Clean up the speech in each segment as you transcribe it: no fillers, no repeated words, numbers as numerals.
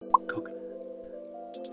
Coconut.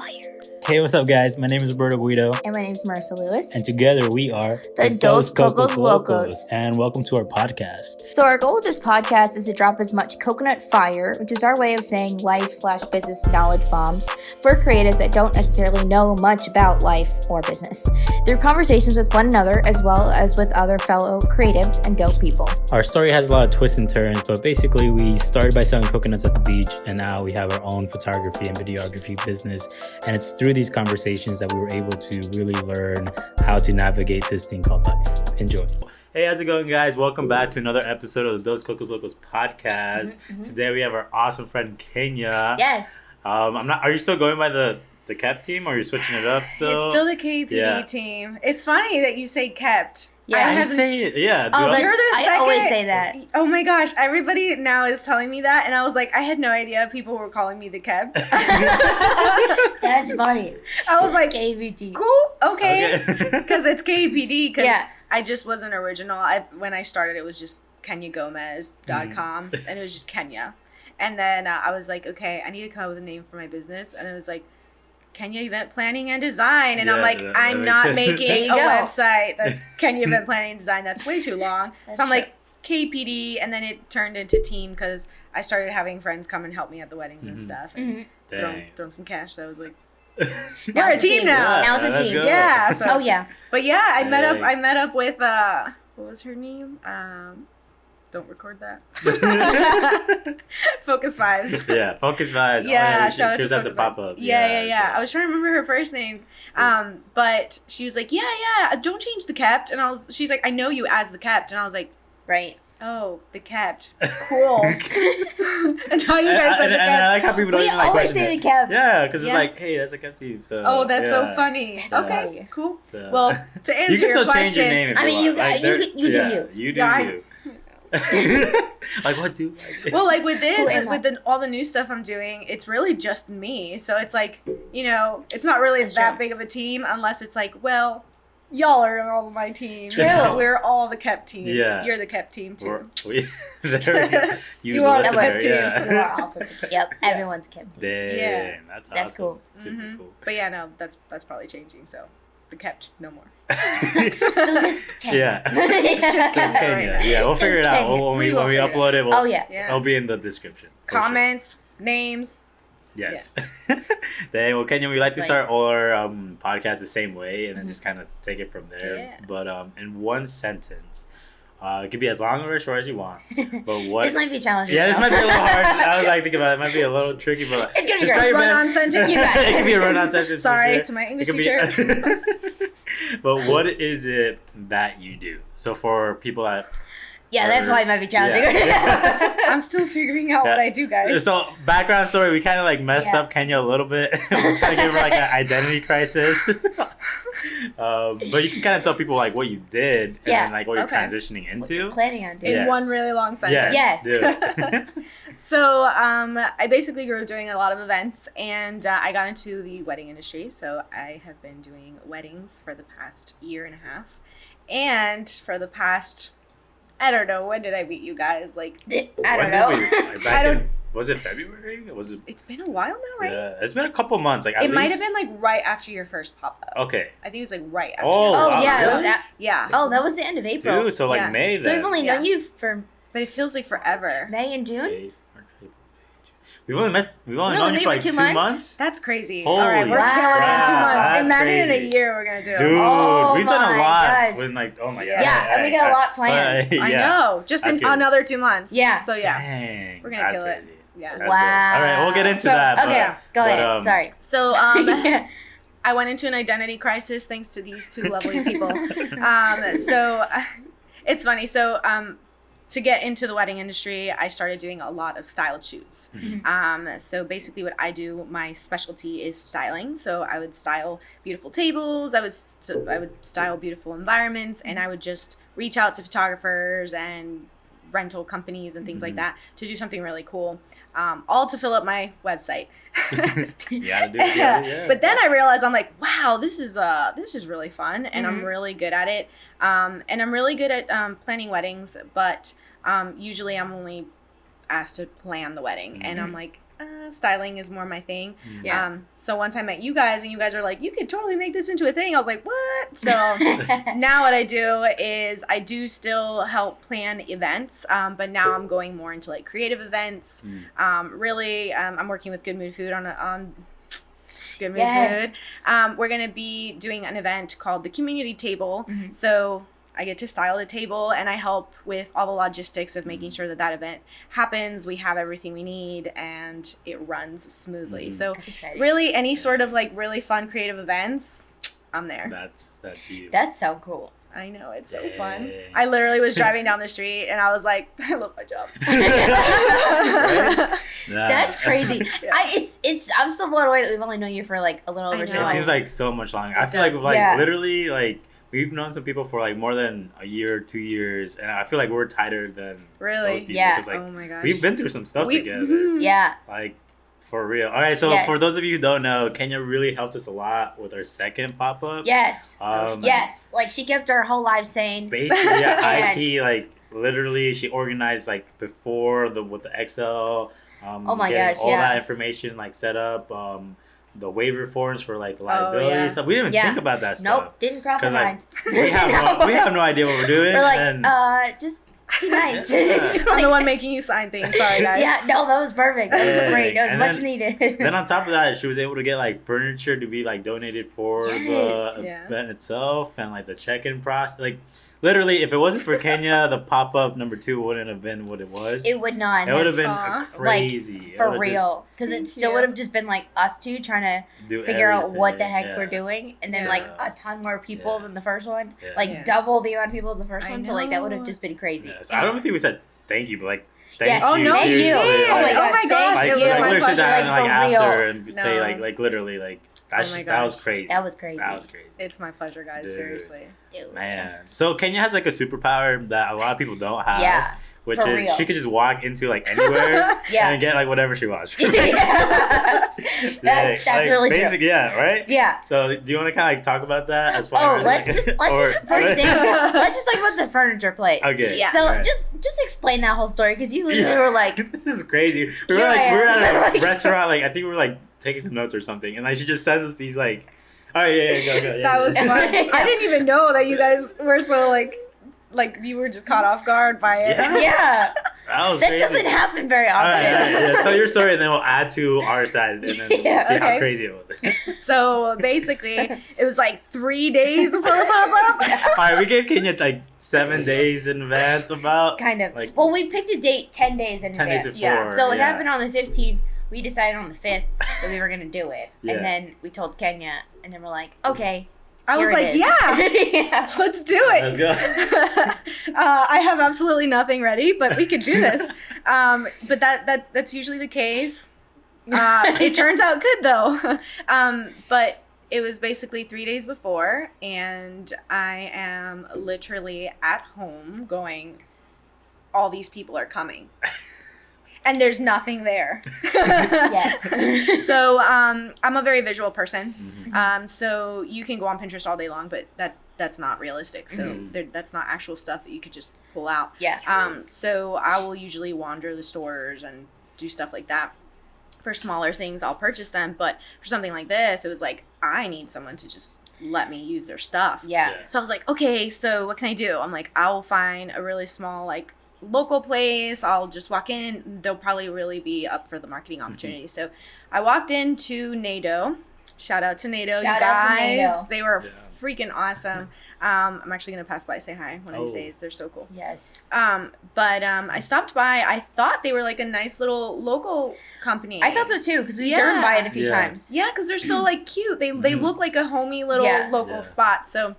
Fire. Hey, what's up, guys? My name is Roberto Guido. And my name is Marissa Lewis. And together we are the Dos Cocos Locos. And welcome to our podcast. So our goal with this podcast is to drop as much coconut fire, which is our way of saying life/business knowledge bombs, for creatives that don't necessarily know much about life or business, through conversations with one another as well as with other fellow creatives and dope people. Our story has a lot of twists and turns, but basically we started by selling coconuts at the beach, and now we have our own photography and videography business. And it's through these conversations that we were able to really learn how to navigate this thing called life. Enjoy. Hey, how's it going, guys? Welcome back to another episode of the Dos Cocos Locos podcast. Today we have our awesome friend Kenia. Yes. Are you still going by the kept team, or are you switching it up still? It's still the KPD team. It's funny that you say kept. Yeah, I say it. Yeah. Oh, You're the I second. always say that. Oh my gosh, everybody now is telling me that, and I was like, I had no idea people were calling me the kept. That's funny. I was like, KVT. cool, okay, because it's KPD. Because Yeah. I just wasn't original. When I started, it was just KeniaGomez.com, and it was just Kenya. And then I was like, okay, I need to come up with a name for my business, and it was like Kenya Event Planning and Design, and I'm like, I'm not making a website that's Kenya Event Planning and Design. That's way too long. So I'm like KPD, and then it turned into team because I started having friends come and help me at the weddings and stuff, and throw them some cash. So I was like, we're a team now. Now it's a team. Yeah. So, Oh yeah. But yeah, I met up with what was her name? Don't record that. Focus Vibes. Yeah, Focus Vibes. Yeah, she was at the pop-up. Yeah. I was trying to remember her first name. But she was like, yeah, don't change the kept. And she's like, I know you as the kept. And I was like, Right. oh, the kept. Cool. And now you guys said the kept. And I like how people don't We even like always question say it. the kept. Yeah, because it's like, hey, that's a kept team. So, Oh, that's so yeah. funny. That's Okay, funny. cool. So, Well, to answer you can your still question, change your name if I mean, you want. Like, you do you. You do Yeah, you. Like, what do I do? well, like with this, Who am I? with all the new stuff I'm doing, it's really just me. So it's like, it's not really that true. big of a team unless it's like, well, y'all are all my team. True. We're all the kept team. Yeah. You're the kept team too. There we go. You are the listener, kept team. yeah. You are awesome. Yep. Everyone's kept. Dang, Yeah. that's That's awesome. cool. Super cool. But yeah, no, that's probably changing. So the kept, no more. So this Yeah. It's just Just Kenya. Kenya. Yeah, we'll figure it Just out. Kenya. When we We will figure upload it, Oh yeah. Yeah. it'll be in the description. for sure. Comments, names. Yes. Dang, well, Kenya, we like to That's start all our podcasts the same way and then just kind of take it from there. Yeah. But in one sentence, it could be as long or as short as you want. But what? This might be challenging. Yeah, this though. might be a little hard. I was like thinking about it. It might be a little tricky, but like, It's gonna be just try great. your Run-on best. sentence. You got it. It could be a run-on sentence. for Sorry sure. to my It English could be- teacher. But what is it that you do? So for people that Yeah, that's why it might be challenging. Yeah. I'm still figuring out what I do, guys. So background story, we kind of like messed Yeah. up Kenya a little bit. We kind of gave her like an identity crisis. But you can kind of tell people like what you did and Yeah. then, like what you're Okay. transitioning into. Planning on doing. In Yes. one really long sentence. Yes. Yes. do it. So I basically grew up doing a lot of events, and I got into the wedding industry. So I have been doing weddings for the past year and a half, and for the past, I don't know, when did I meet you guys? Like, I When don't did know. we- back in- was it February? Was it? it's been a while now, right? Yeah, it's been a couple months. Like at It might have least- been like right after your first pop up. Okay. I think it was like right after. Oh, your Oh wow, yeah, it was really? yeah. oh that was the end of April. Dude, so like Yeah. May. So we've then. only known you for But it feels like forever. May and June. May, March, April, May, June. We've only We known only you for met like for 2 2 months? months. That's crazy. Holy All right, we're crap. killing it in 2 months. That's Imagine in crazy. a year we're gonna do. Dude, Oh we've done a my lot. gosh. With like, oh my god. Yeah, and we got a lot planned. I know. Just That's in good. another 2 months. Yeah. So yeah. Dang, We're gonna that's kill it. crazy. Yeah. That's Wow. good. All right, we'll get into So- that. Okay, go but, ahead. Sorry. So I went into an identity crisis thanks to these two lovely people. It's funny. So to get into the wedding industry, I started doing a lot of styled shoots. So basically what I do, my specialty is styling. So I would style beautiful tables, I would style beautiful environments, and I would just reach out to photographers and rental companies and things like that to do something really cool, all to fill up my website. Yeah. But then I realized, I'm like, wow, this is really fun, and I'm really good at it, and I'm really good at planning weddings, but usually I'm only asked to plan the wedding, and I'm like, styling is more my thing. Yeah. So once I met you guys and you guys are like, you could totally make this into a thing. I was like, what? So now what I do is I do still help plan events, but now I'm going more into like creative events. Really, I'm working with Good Mood Food on Good Mood Food. We're going to be doing an event called the Community Table. So I get to style the table and I help with all the logistics of making sure that that event happens. We have everything we need and it runs smoothly. So really any sort of like really fun creative events, I'm there. That's you. That's so cool. I know, it's so fun. I literally was driving down the street and I was like, I love my job. That's crazy. I'm still blown away that we've only known you for like a little over 2 months. It seems like so much longer. I feel like literally like we've known some people for like more than a year, 2 years, and I feel like we're tighter than those people. Yeah. Like, oh my gosh. we've been through some stuff together. Yeah. Like, for real. All right, so for those of you who don't know, Kenia really helped us a lot with our second pop-up. Yes. Yes. Like, she kept our whole lives sane. Basically, yeah, high key, like, literally, she organized, like, before with the Excel. Oh my gosh, all that information, like, set up. The waiver forms for like the liability stuff. We didn't even think about that stuff. Nope, didn't cross our minds. We have no idea what we're doing. We're like, just be nice. I'm the one making you sign things. Sorry, guys. Yeah, no, that was perfect. That was great. That was much needed. Then on top of that, she was able to get like furniture to be like donated for the event itself and like the check-in process. Like, literally, if it wasn't for Kenia, the pop-up number 2 wouldn't have been what it was. It would not. It would have been crazy. Like, for real. Because it still would have just been like us two trying to figure out what the heck we're doing. And then like a ton more people than the first one. Like double the amount of people as the first one. So like that would have just been crazy. Yes. I don't think we said thank you, but like thank you. Oh, no, thank you. Oh my gosh. Like, Thank you. like, sit down and, like, after real. and say like literally like that was crazy. That was crazy. It's my pleasure, guys. Dude. Seriously. Dude. Man. So Kenia has like a superpower that a lot of people don't have. Yeah. Which is real. She could just walk into like anywhere and get like whatever she wants. That's like, really basic, true. Yeah, right? Yeah. So do you want to kind of like talk about that as far as let's just for example, let's just talk about the furniture place. Okay. Yeah. So just explain that whole story because you literally were like, this is crazy. We were at a restaurant, like I think we were like taking some notes or something, and like she just sends us these like, all right, go. That was fun. I didn't even know that you guys were so like you were just caught off guard by it. Yeah. That crazy. Doesn't happen very often. Tell your story and then we'll add to our side and then we'll see how crazy it was. So basically, it was like 3 days before the pop-up. All right, we gave Kenia like 7 days in advance about. Kind of. Like, well, we picked a date 10 days in advance. 10 days before. So it happened on the 15th. We decided on the 5th that we were going to do it. And then we told Kenia and then we're like, okay. I was like, yeah, let's do it. Let's go. I have absolutely nothing ready, but we could do this. But that's usually the case. It turns out good though. But it was basically 3 days before, and I am literally at home going, all these people are coming. And there's nothing there. Yes. So I'm a very visual person. So you can go on Pinterest all day long, but that's not realistic. So that's not actual stuff that you could just pull out. Yeah. So I will usually wander the stores and do stuff like that. For smaller things, I'll purchase them. But for something like this, it was like, I need someone to just let me use their stuff. Yeah. So I was like, okay, so what can I do? I'm like, I will find a really small, like, local place. I'll just walk in. They'll probably really be up for the marketing opportunity. So I walked into NATO. Shout out to NATO, you guys. They were freaking awesome. I'm actually going to pass by and say hi one of these days. They're so cool. Yes. But I stopped by. I thought they were like a nice little local company. I thought so too because we've driven by it a few times. Yeah, because they're so like cute. They look like a homey little local spot. So I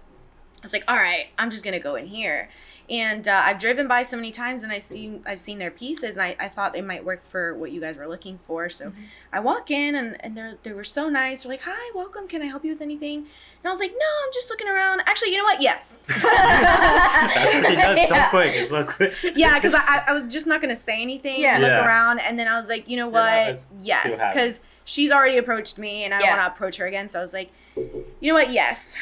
was like, all right, I'm just going to go in here. And I've driven by so many times and I've seen their pieces and I thought they might work for what you guys were looking for. So I walk in and they were so nice. They're like, hi, welcome. Can I help you with anything? And I was like, no, I'm just looking around. Actually, you know what? Yes. That's what she does so quick. It's so quick. Yeah, because I was just not going to say anything and look around. And then I was like, you know what? Yes. Because she's already approached me and I don't want to approach her again. So I was like, you know what? Yes.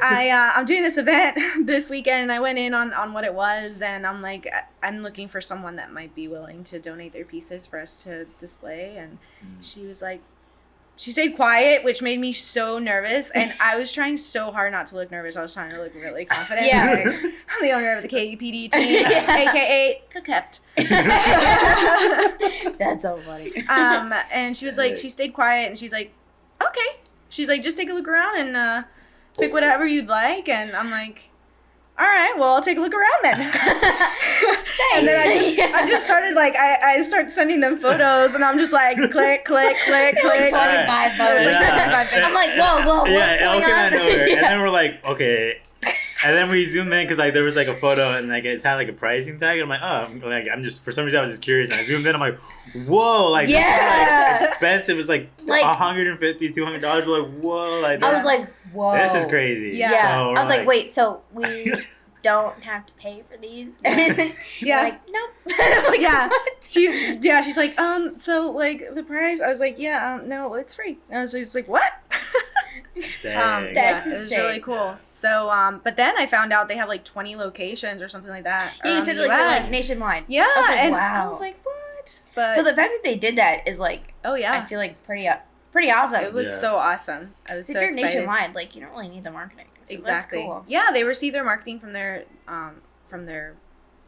I'm doing this event this weekend, and I went in on what it was, and I'm like, I'm looking for someone that might be willing to donate their pieces for us to display. And she was like, she stayed quiet, which made me so nervous, and I was trying so hard not to look nervous. I was trying to look really confident. Yeah. Like, I'm the owner of the KUPD team, aka Coquette. That's so funny. And she was like, she stayed quiet, and she's like, okay. She's like, just take a look around and pick whatever you'd like. And I'm like, all right, well, I'll take a look around then. And then I just started, like, I start sending them photos, and I'm just like, click, click, click, click. 25 photos. Yeah. I'm like, whoa, what's going on? And then we're like, okay. And then we zoomed in because like there was like a photo and like it had like a pricing tag. And I'm like, oh, I'm just, for some reason I was just curious. And I zoomed in. I'm like, whoa, like, Yeah. like expensive. It was like $150, $200. We're like, whoa, like I was like, whoa. this is crazy. Yeah. So I we're was like, wait, so we don't have to pay for these? And Yeah. like, nope. Like, Yeah. what? She's like, so like the price. I was like, yeah, no, it's free. And I was just like, what? dang. That's it was insane. really cool. So, but then I found out they have like 20 locations or something like that. Yeah, you around said the like, they're, US. like nationwide. Yeah, I was like, and wow. I was like, what? But So the fact that they did that is like, oh yeah, I feel like pretty awesome. it was Yeah. so awesome. I was if so you're excited. nationwide, like you don't really need the marketing. So Exactly. That's cool. Yeah, they receive their marketing from their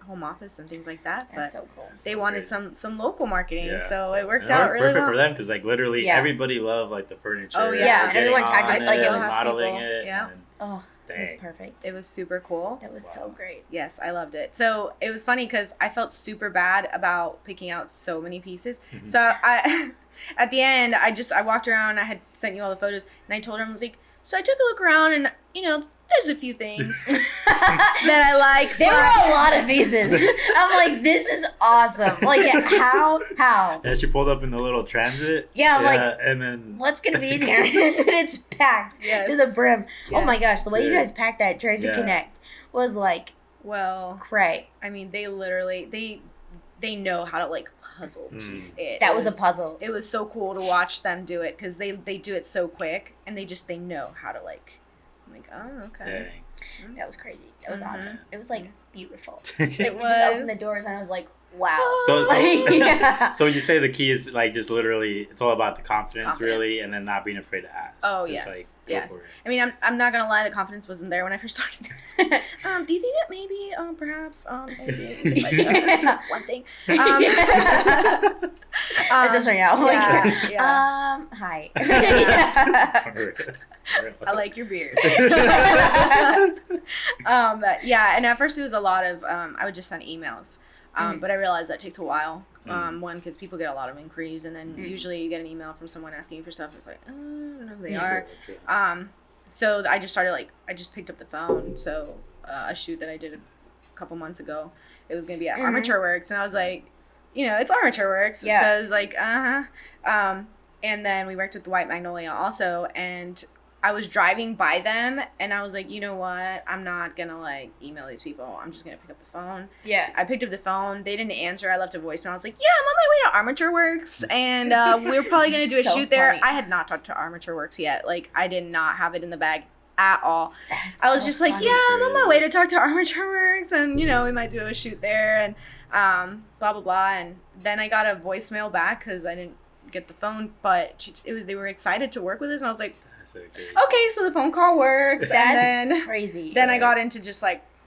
home office and things like that. That's But so cool. they wanted some local marketing, Yeah, so it worked and out really perfect well. for them because like literally Yeah. everybody loved like the furniture. Oh, yeah. Yeah, and getting everyone tagged on it, like, it and was modeling people. it. Yeah. and- Oh, it was Dang. perfect. It was super cool. That was so Wow. great. Yes, I loved it. So it was funny because I felt super bad about picking out so many pieces. Mhm. So I, at the end, I walked around. I had sent you all the photos, and I told her, I was like, so I took a look around, and there's a few things that I like. There but- were a lot of pieces. I'm like, this is awesome. Like, how? And she pulled up in the little transit. Yeah, I'm like, and then what's gonna be in here? And it's packed Yes. to the brim. Oh my Yes. gosh, the way you Yeah. guys packed that Train to Yeah. Connect was like Well, cray. I mean, they literally they know how to like puzzle piece it. That It was a puzzle. It was so cool to watch them do it because they do it so quick, and they know how to like. I'm like, oh, okay. dang. That was crazy. That was Mhm. awesome. It was like beautiful. It We just was. opened the doors and I was like, wow. So- Like, yeah. So you say the key is like just literally it's all about the confidence really, Confidence. and then not being afraid to ask. Oh, Just, yes. like, go Yes. for it. I mean, I'm not gonna lie, the confidence wasn't there when I first started. Do you think that maybe, perhaps, maybe, like, just one thing? Like this right now. Yeah, yeah. Hi. I like your beard. Yeah, and at first it was a lot of, I would just send emails. But I realized that takes a while. One, because people get a lot of inquiries, and then usually you get an email from someone asking you for stuff, and it's like, I don't know who they are. So I just started, I just picked up the phone. So a shoot that I did a couple months ago, it was going to be at Armature Works, and I was like, it's Armature Works. Yeah. So I was like, and then we worked with the White Magnolia also, and I was driving by them, and I was like, you know what? I'm not going to, email these people. I'm just going to pick up the phone. Yeah. I picked up the phone. They didn't answer. I left a voicemail. I was like, yeah, I'm on my way to Armature Works, and we're probably going to do a So shoot there. funny. I had not talked to Armature Works yet. I did not have it in the bag at all. That's I was so just like, funny. yeah, I'm on my way to talk to Armature Works, and, we might do a shoot there, and blah, blah, blah. And then I got a voicemail back because I didn't get the phone, but they were excited to work with us, and I was like, That's so great. okay, so the phone call works. That's And then crazy. then I got into just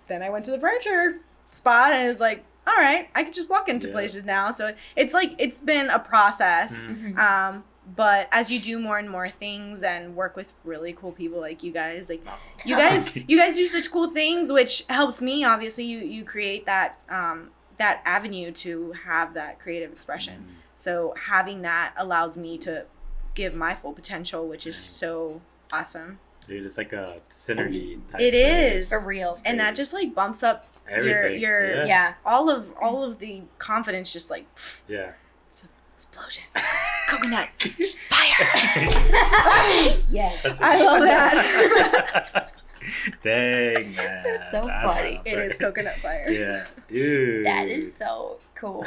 then I went to the furniture spot, and it was like, all right, I could just walk into Yeah. places now. So it's been a process. Mhm. But as you do more and more things and work with really cool people like you guys, Oh. you guys do such cool things, which helps me. Obviously, you create that that avenue to have that creative expression. So having that allows me to give my full potential, which is so awesome. Dude, it's like a synergy type It thing. is. For real. And that just bumps up Everything. your Yeah. all of the confidence, just pff, Yeah. explosion, coconut, fire. Yes. That's I love that. Dang, man. That's so That's funny. what I'm It sorry. is coconut fire. Yeah, dude. That is so cool.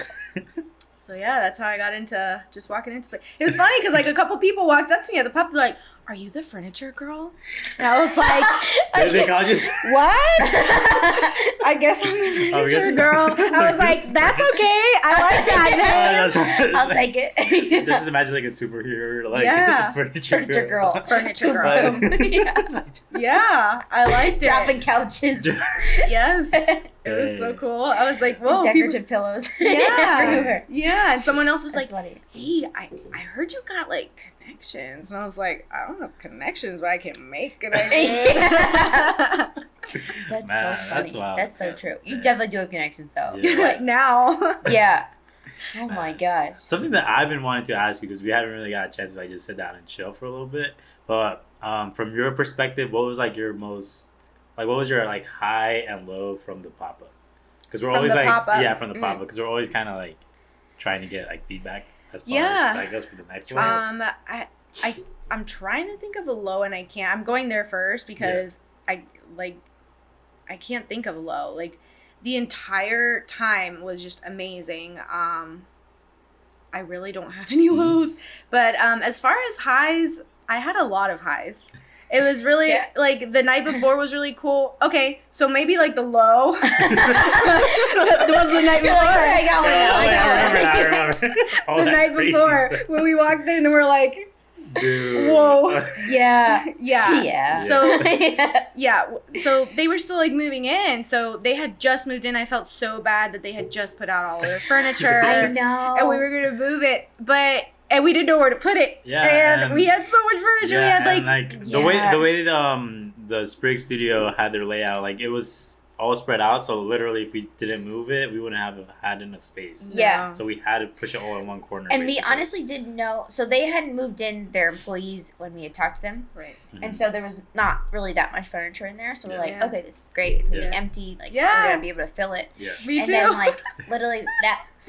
So yeah, that's how I got into just walking into play. It was funny because a couple people walked up to me at the pub, like, are you the furniture girl? And I was like, They called you? what? I guess I'm the furniture girl. I was like, that's okay. I like that name. I'll take it. Just imagine like a superhero, like Furniture girl. Furniture girl. Yeah. Yeah, I liked it. Dropping couches. Yes. It was so cool. I was like, whoa. Decorative pillows. Yeah. Everywhere. Yeah. And someone else was That's like, funny. hey, I heard you got like connections. And I was like, I don't have connections, but I can make connections. That's Man, so funny. that's wild. That's so true. You definitely do have connections though. Yeah. Like now. Yeah. Oh my gosh. Something that I've been wanting to ask you, because we haven't really got a chance to like just sit down and chill for a little bit. But from your perspective, what was like your most, like what was your like high and low from the pop-up? Because we're always like, from the pop-up, because we're always kind of like trying to get like feedback as far as I guess for the next one. I'm trying to think of a low and I can't. I'm going there first because I can't think of a low. Like the entire time was just amazing. I really don't have any lows, but as far as highs, I had a lot of highs. It was really like the night before was really cool. Okay, so maybe like the low was the night before. I got one. I remember. The night before when we walked in and we're like, dude. whoa. Yeah. Yeah. So they were still like moving in. So they had just moved in. I felt so bad that they had just put out all of their furniture. I know. And we were gonna move it, and we didn't know where to put it. Yeah, and we had so much furniture. Yeah, we had like the way the Sprig Studio had their layout, like it was all spread out. So literally, if we didn't move it, we wouldn't have had enough space. Yeah. So we had to push it all in one corner. And basically. we honestly didn't know. So they hadn't moved in their employees when we had talked to them. Right. Mm-hmm. And so there was not really that much furniture in there. So we're like, Yeah. okay, this is great. It's going to be empty. Like, we're going to be able to fill it. Yeah. Me and too. then, like, literally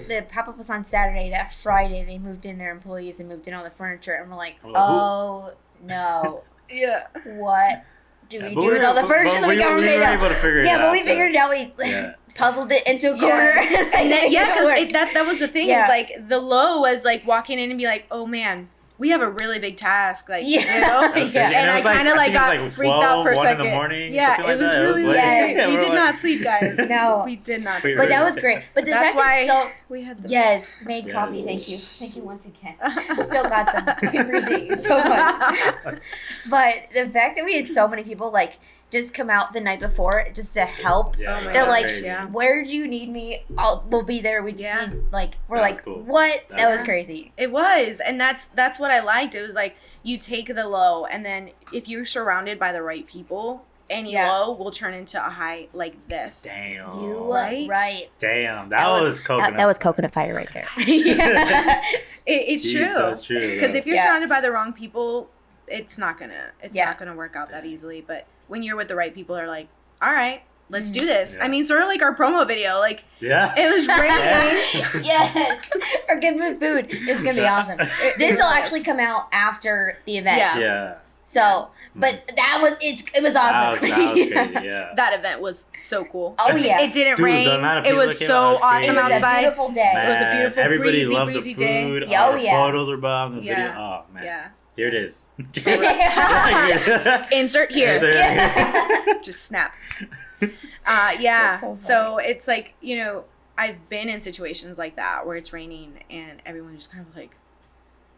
the pop-up was on Saturday. That Friday, they moved in their employees and moved in all the furniture. And we're like, oh, no. Yeah. What do we do with all the furniture that we got made up? Able to figure it out. Yeah, but we figured it out. We puzzled it into a corner. And then, because that was the thing. Yeah. Is like the low was like walking in and be like, oh man, we have a really big task. Like, you know? That's crazy. And I kind of like got freaked out for a 1 second. in the morning, yeah, something it was like that. really It was late. late. We We're did like- not sleep, guys. No. We did not But sleep. But that was great. But the That's fact why that we had the made coffee. Thank you. Thank you once again. Still got some. We appreciate you so much. But the fact that we had so many people like just come out the night before just to help. Yeah, Oh my They're gosh, like, crazy. where do you need me? We'll be there. We just need like we're That like, was cool. what? That That was was crazy. It was, and that's what I liked. It was like you take the low, and then if you're surrounded by the right people, any low will turn into a high like this. Damn. You Right? Damn. That was coconut. That was coconut fire right there. It's Jeez, true. That's true. Because if you're Yeah. surrounded by the wrong people, it's not gonna work out that easily. But when you're with the right people, are like, all right, let's do this. Yeah. I mean, sort of like our promo video. Like, Yeah. it was raining. Yes. For Give Me Food. It's going to be awesome. This will actually come out after the event. Yeah. Yeah. So, but it was awesome. That was crazy. Yeah. That event was so cool. Oh, yeah. It didn't Dude, the rain. amount of It people was that came so out was crazy. awesome It was a outside. beautiful day. It was a beautiful, Everybody breezy, loved breezy the day. food. Oh, All the yeah. photos were bomb. The Yeah. video. Oh man. Yeah. Here it is. Insert here. Insert here. Just snap. Yeah. That's so So funny. it's like, I've been in situations like that where it's raining and everyone just kind of like,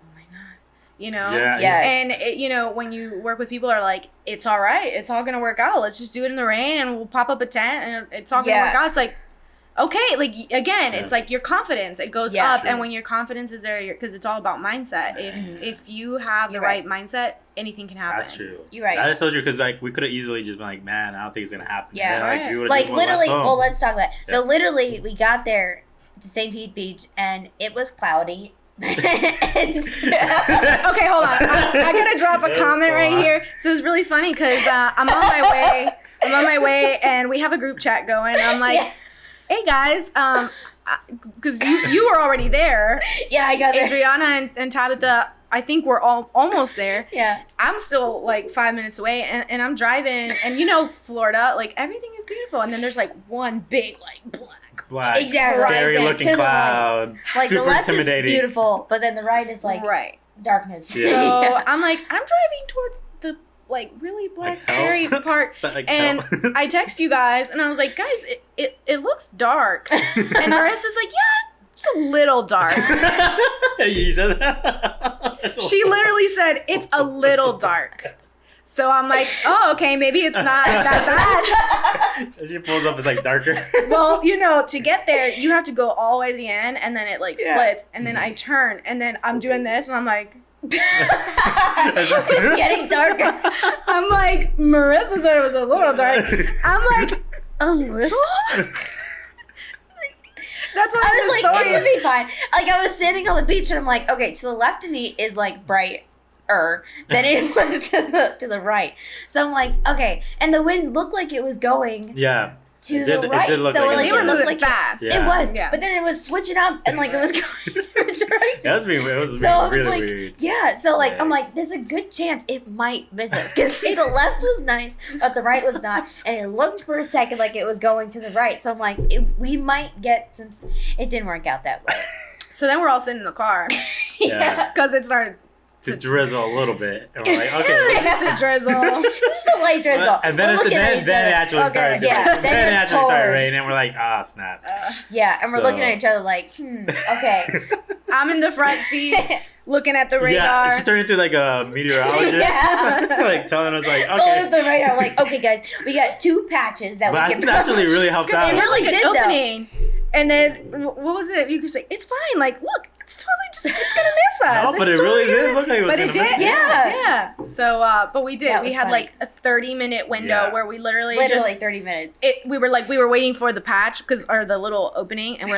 oh my God, Yeah. Yes. And, when you work with people are like, it's all right. It's all going to work out. Let's just do it in the rain and we'll pop up a tent and it's all going to work out. It's like, okay. Like, again, it's like your confidence. It goes up. True. And when your confidence is there, because it's all about mindset. If you have the right mindset, anything can happen. That's true. You're right. That is so true because like we could have easily just been like, man, I don't think it's gonna happen. Yeah. And, Right. we would've Like just left literally, home. well, let's talk about it. Yeah. So literally, we got there to St. Pete Beach, and it was cloudy. Okay, hold on. I gotta drop a Yes, comment go right on. here. So it's really funny because I'm on my way, and we have a group chat going. I'm like, hey guys, because you were already there. Yeah, I got there. Adriana and Tabitha, I think we're all almost there. Yeah. I'm still like 5 minutes away, and I'm driving, and Florida, like everything is beautiful, and then there's like one big like Black, Exactly. scary Horizon looking to the cloud, Like super the left is intimidating. beautiful, but then the right is like right. Darkness. So Yeah. I'm like, I'm driving towards the like really black Like hell? scary part, Is that like and hell? I text you guys, and I was like, guys, it looks dark, and Marissa's like, yeah, it's a little dark. You said that? She literally said it's a little dark. So I'm like, oh, okay, maybe it's not that bad. She pulls up, it's like darker. Well, to get there, you have to go all the way to the end, and then it like splits, and then I turn, and then I'm doing this, and I'm like, It's getting darker. I'm like, Marissa said it was a little dark. I'm like, a little? That's what I was like, it should be. be fine. Like, I was sitting on the beach and I'm like, okay, to the left of me is like brighter than it was to the right. So I'm like, okay. And the wind looked like it was going Yeah. to It did- the it right. did look so like like it it was looked moving like fast. Yeah. It was. Yeah. But then it was switching up and like it was going different directions. That was weird. It was So I was really like, weird. yeah. So like, Yeah. I'm like, there's a good chance it might miss us because the left was nice, but the right was not, and it looked for a second like it was going to the right. So I'm like, we might get some. It didn't work out that way. So then we're all sitting in the car Yeah. because it started To drizzle a little bit. And we're like, okay. just to drizzle. Just a light drizzle. And then, We're looking at each then it other. actually Okay. started to Yeah, rain. then Then it it's actually started poured. raining, and we're like, ah, snap. Yeah, and we're So- looking at each other like, okay. I'm in the front seat looking at the radar. Yeah, she turned into like a meteorologist. Yeah. Like telling us like, Going okay. to the radar, like, okay, guys, we got 2 patches that But I we think can. that actually really helped It out. really like did, an though. opening. And then what was it? You could say it's fine. Like, look, it's totally just it's gonna miss us. No, but It's it really totally did look like it was But gonna it did, miss us. yeah. So, but we did. That We was had funny. like a 30-minute window Yeah. where we literally Literally 30 minutes. we were waiting for the patch or the little opening, and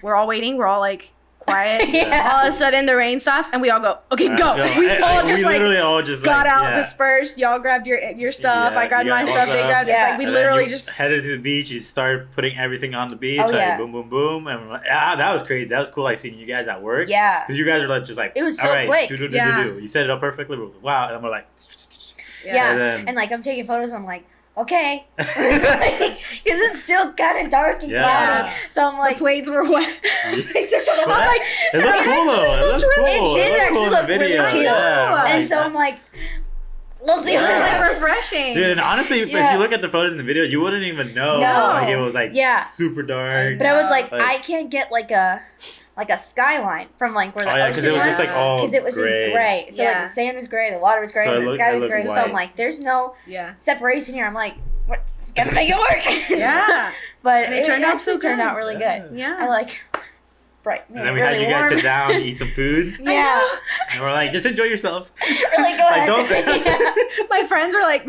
we're all waiting. We're all like quiet. Yeah. All of a sudden, the rain stops, and we all go, okay, Let's go. go. We And- all and just we like literally all just got like, out, yeah. dispersed. Y'all grabbed your stuff. Yeah, I grabbed you my got stuff. all They stuff. grabbed. Yeah. It's like we And then literally you just. headed to the beach. You started putting everything on the beach. Oh, like yeah. boom, boom, boom, and we're like, that was crazy. That was cool. Like seeing you guys at work. Yeah. Because you guys are like just like It was so all right, quick. do. Yeah. You set it up perfectly. We're like, wow, and we're like, Yeah. And then- And like, I'm taking photos, I'm like, okay. Because it's still kind of dark and Yeah. cloudy. So I'm The like, plates were wet. it's I'm But like, it looked cool though. It looked cool. It did looked actually cool in look the video. really cute. Yeah, and so I'm like, we'll see what Yeah. Like happens. refreshing. Dude, and honestly, if Yeah. you look at the photos in the video, you wouldn't even know. No. Like it was like Yeah. super dark. But I was like, Like- I can't get like a skyline from like where the Oh yeah, because ocean it was just was. like all Because it was gray. just gray. So like Yeah. the sand was gray, the water was gray, So it and the looked- sky it was looked gray. So white. I'm like, there's no Yeah. separation here. I'm like, what? It's gonna make it work. Yeah. But And it turned out actually so turned good. out really Yeah. good. Yeah. I like bright. And then we had you guys sit down, eat some food, Yeah. and we're like, just enjoy yourselves. Really go Like, ahead. don't- Yeah. My friends were like,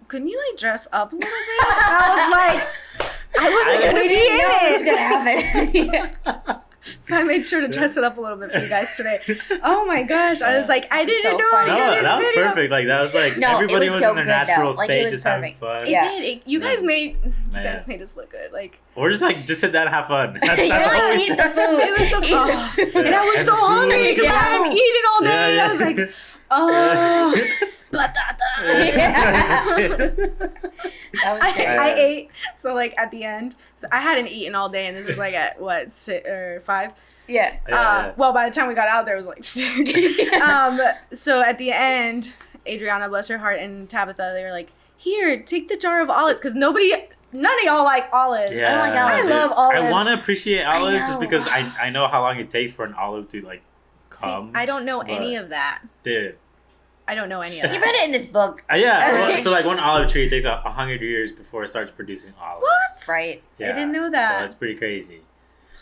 couldn't you like dress up a little bit? I was like, I wasn't gonna We be didn't know it was in gonna it. happen. So I made sure to dress it up a little bit for you guys today. Oh my gosh. I was like, I didn't So know I was funny. gonna be No, in that the was video. perfect. Like that was like No, it everybody was was so in their good, though. natural Like, it state, was just having perfect. fun. It Yeah. did. You guys made Man. us look good. Like Or just like just sit down and have fun. That's You're all like, we eat said. the food. it was so Eat fun. And I was And so the food hungry was because I good. hadn't eaten all day. I was like, oh. That was great. I ate. So like at the end, I hadn't eaten all day, and this was like at what 6 or 5. Yeah. Yeah. Well, by the time we got out there, it was like 6. So at the end, Adriana, bless her heart, and Tabitha, they were like, "Here, take the jar of olives," because none of y'all like olives. Yeah, I don't like olives. I dude. love olives. I want to appreciate olives just know. because I know how long it takes for an olive to like See, come. I don't know but- any of that. Dude. I don't know any of You that. read it in this book. Yeah. Well, so like one olive tree takes 100 years before it starts producing olives. What? Right. Yeah. I didn't know that. So it's pretty crazy.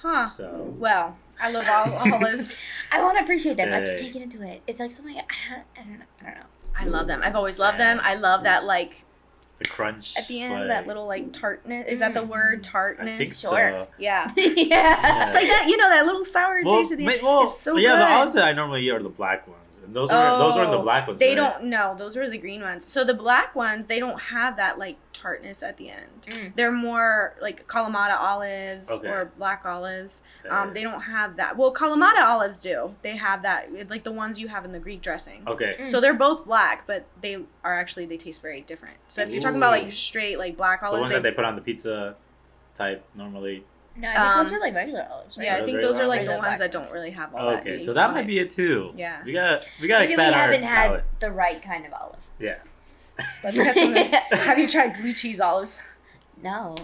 Huh. So Well, I love olives. I want to appreciate them. I'm just Hey. taking into it. It's like something I don't know. I love them. I've always loved them. I love that like the crunch at the end, like, that little like tartness. Is that the word tartness? I think Sure. so. Yeah. Yeah. It's like that, that little sour Well, taste at the end. well, It's so yeah, good. the olives that I normally eat are the black ones, and those are the black ones. They right? don't. No, those are the green ones. So the black ones, they don't have that like tartness at the end. Mm. They're more like Kalamata olives Okay. or black olives. Okay. They don't have that. Well, Kalamata olives do. They have that, like the ones you have in the Greek dressing. Okay. Mm. So they're both black, but they taste very different. So if you're talking about like straight like black The olives, ones that they put on the pizza type normally. No, I think those are like regular olives, right? Yeah, I think those are like the Regular ones that black don't really have all Oh, that okay, taste so that on might it. be it too. Yeah. We gotta Maybe expand we our haven't had palate. the right kind of olive. Yeah. Let's get them. Have you tried blue cheese olives? No.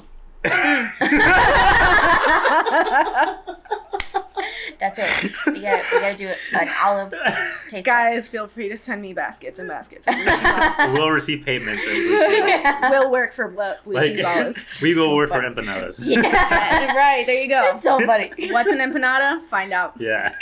That's it. We gotta do an olive taste Guys, test. feel free to send me baskets and baskets of blue cheese olives. We'll receive payments. And Will work for blue cheese olives. we will work for But- empanadas. Yeah. Right, there you go. That's so funny. What's an empanada? Find out. Yeah.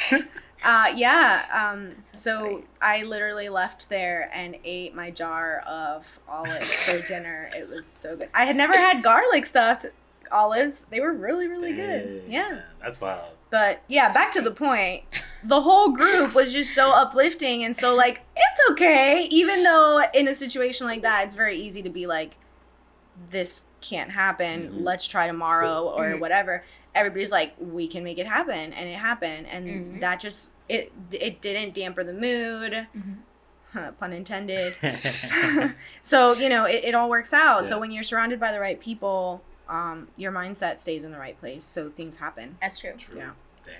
So great. I literally left there and ate my jar of olives for dinner. It was so good. I had never had garlic stuffed olives. They were really, really good. Dang, Yeah. That's wild. But yeah, back to the point. The whole group was just so uplifting and so like, it's okay. Even though in a situation like that, it's very easy to be like, this can't happen. Mhm. Let's try tomorrow or Mhm. whatever. Everybody's like, we can make it happen, and it happened, and Mhm. that just it didn't damper the mood, Mhm. pun intended. So it all works out. So Yeah. when you're surrounded by the right people, your mindset stays in the right place, so things happen. That's true. True. Yeah. Damn.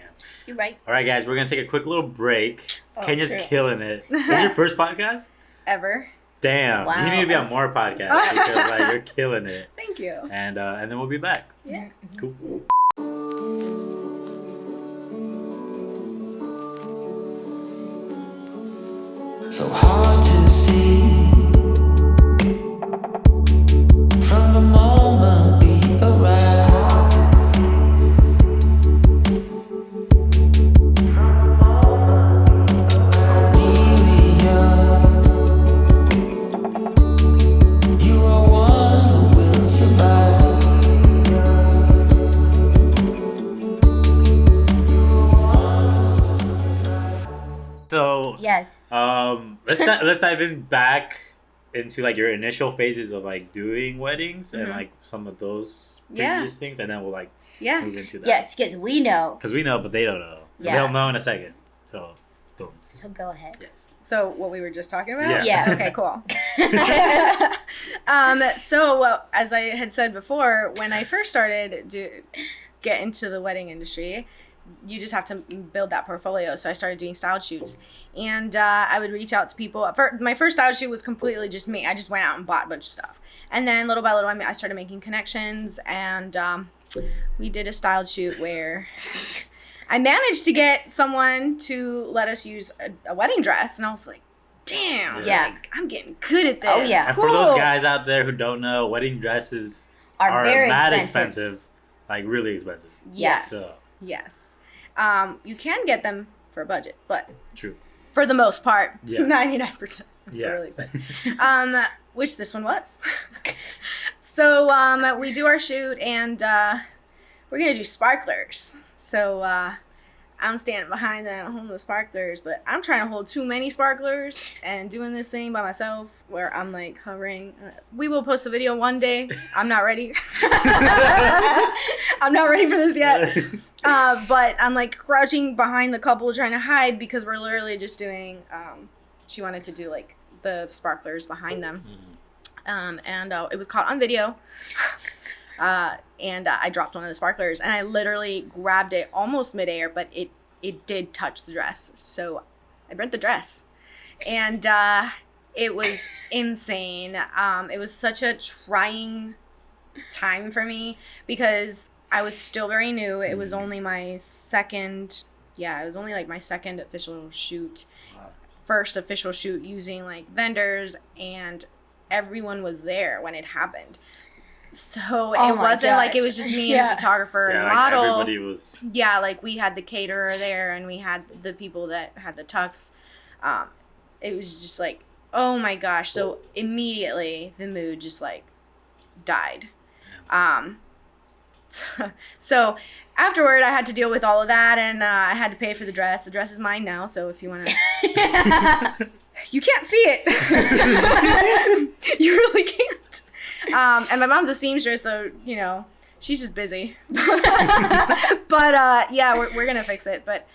You're right. All right, guys, we're gonna take a quick little break. Oh, Kenya's true. killing it. This is your first podcast? Ever. Damn. Wow, You need to be on that's- more podcasts because like you're killing it. Thank you. And then we'll be back. Yeah. Cool. So hard to see from the moment we arrive. Cornelia, you are one who will survive. So Yes. let's dive in back into like your initial phases of like doing weddings and Mhm. like some of those Yeah. previous things, and then we'll like Yeah. move into that. Yes, because we know. Because we know, but they don't know. Yeah. They'll know in a second. So, boom. So go ahead. Yes. So what we were just talking about? Yeah. Yeah. Okay, cool. As I had said before, when I first started to get into the wedding industry, you just have to build that portfolio. So I started doing style shoots, and I would reach out to people. My first style shoot was completely just me. I just went out and bought a bunch of stuff, and then little by little, I started making connections, and we did a style shoot where I managed to get someone to let us use a wedding dress, and I was like, damn, Yeah. like, I'm getting good at this. Oh, yeah. And for those guys out there who don't know, wedding dresses Are very mad expensive. expensive. Like really expensive. Yes. So, Yes. You can get them for a budget, but true. for the most part, Yeah. 99%. Yeah. Really expensive. Which this one was. So we do our shoot, and we're gonna do sparklers. So I'm standing behind them holding the sparklers, but I'm trying to hold too many sparklers and doing this thing by myself where I'm like hovering. We will post a video one day. I'm not ready. I'm not ready for this yet. But I'm like crouching behind the couple trying to hide because we're literally just doing, she wanted to do like the sparklers behind them. And it was caught on video. And I dropped one of the sparklers, and I literally grabbed it almost midair, but it did touch the dress. So I burnt the dress. And it was insane. It was such a trying time for me because I was still very new. It was only my second, it was only like my second official shoot. Wow. First official shoot using like vendors, and everyone was there when it happened. So it Oh my wasn't like it gosh. was just me Yeah. and the photographer and like model. everybody was. Yeah, like we had the caterer there, and we had the people that had the tux. It was just like, oh my gosh. So immediately the mood just like died. So afterward I had to deal with all of that, and I had to pay for the dress. The dress is mine now, so if you want to, you can't see it. You really can't. And my mom's a seamstress, so she's just busy. But yeah, we're gonna fix it. But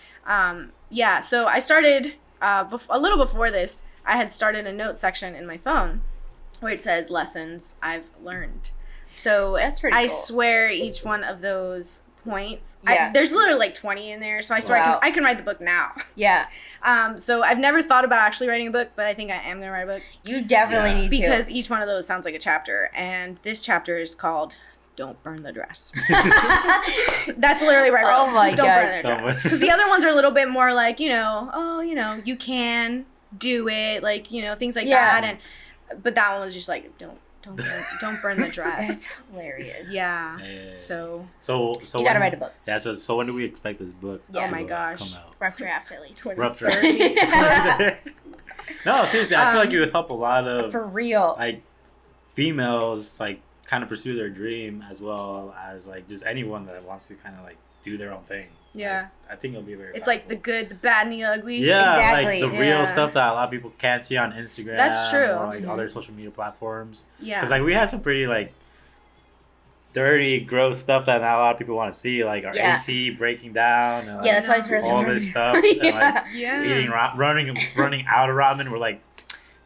yeah, so I started a little before this. I had started a note section in my phone where it says lessons I've learned. So That's pretty I cool. swear each one of those points. Yeah. There's literally like 20 in there, so I swear I can write the book now. Yeah. So I've never thought about actually writing a book, but I think I am gonna write a book. You definitely need to. Because each one of those sounds like a chapter, and this chapter is called "Don't Burn the Dress." That's literally right. Oh my Just don't gosh. burn the dress. Because the other ones are a little bit more like, you can do it, like, things like that, but that one was just like, don't burn the dress. That's hilarious. Yeah. So You gotta write a book. Yeah. So when do we expect this book? Yeah. Oh my to gosh. come out? Rough draft at least. Rough draft. No, seriously, I feel like it would help a lot of For real. like females like kind of pursue their dream, as well as like just anyone that wants to kind of like do their own thing. Yeah. I think it'll be very. It's like the good, the bad, and the ugly. Yeah, Exactly. like the real stuff that a lot of people can't see on Instagram. That's true. Or like other social media platforms. Yeah. Because like we had some pretty like dirty, gross stuff that not a lot of people want to see, like our AC breaking down. And, like, Yeah, that's why it's really all hard. this stuff. And, like, Yeah. eating running out of ramen. We're like,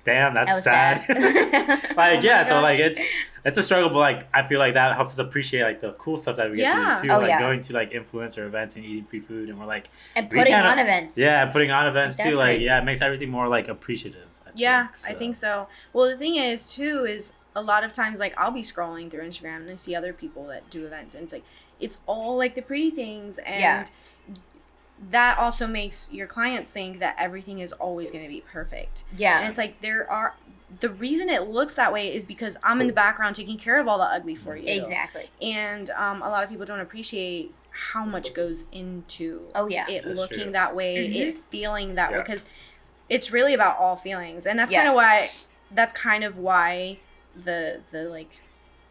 damn, that's That was sad. sad. Like Oh yeah, my so like gosh. it's a struggle, but like I feel like that helps us appreciate like the cool stuff that we get to do too. Oh, like yeah. going to like influencer events and eating free food, and we're like And we putting kinda- on events. Yeah, putting on events That's too. Like great. yeah, it makes everything more like appreciative. I think so. Well, the thing is too is a lot of times like I'll be scrolling through Instagram and I see other people that do events, and it's like it's all like the pretty things, and that also makes your clients think that everything is always going to be perfect. Yeah. And it's like the reason it looks that way is because I'm in the background taking care of all the ugly for you. Exactly. And a lot of people don't appreciate how much goes into it That's looking true. that way, it feeling that way, Yeah. because it's really about all feelings. And that's Yeah. kind of why the like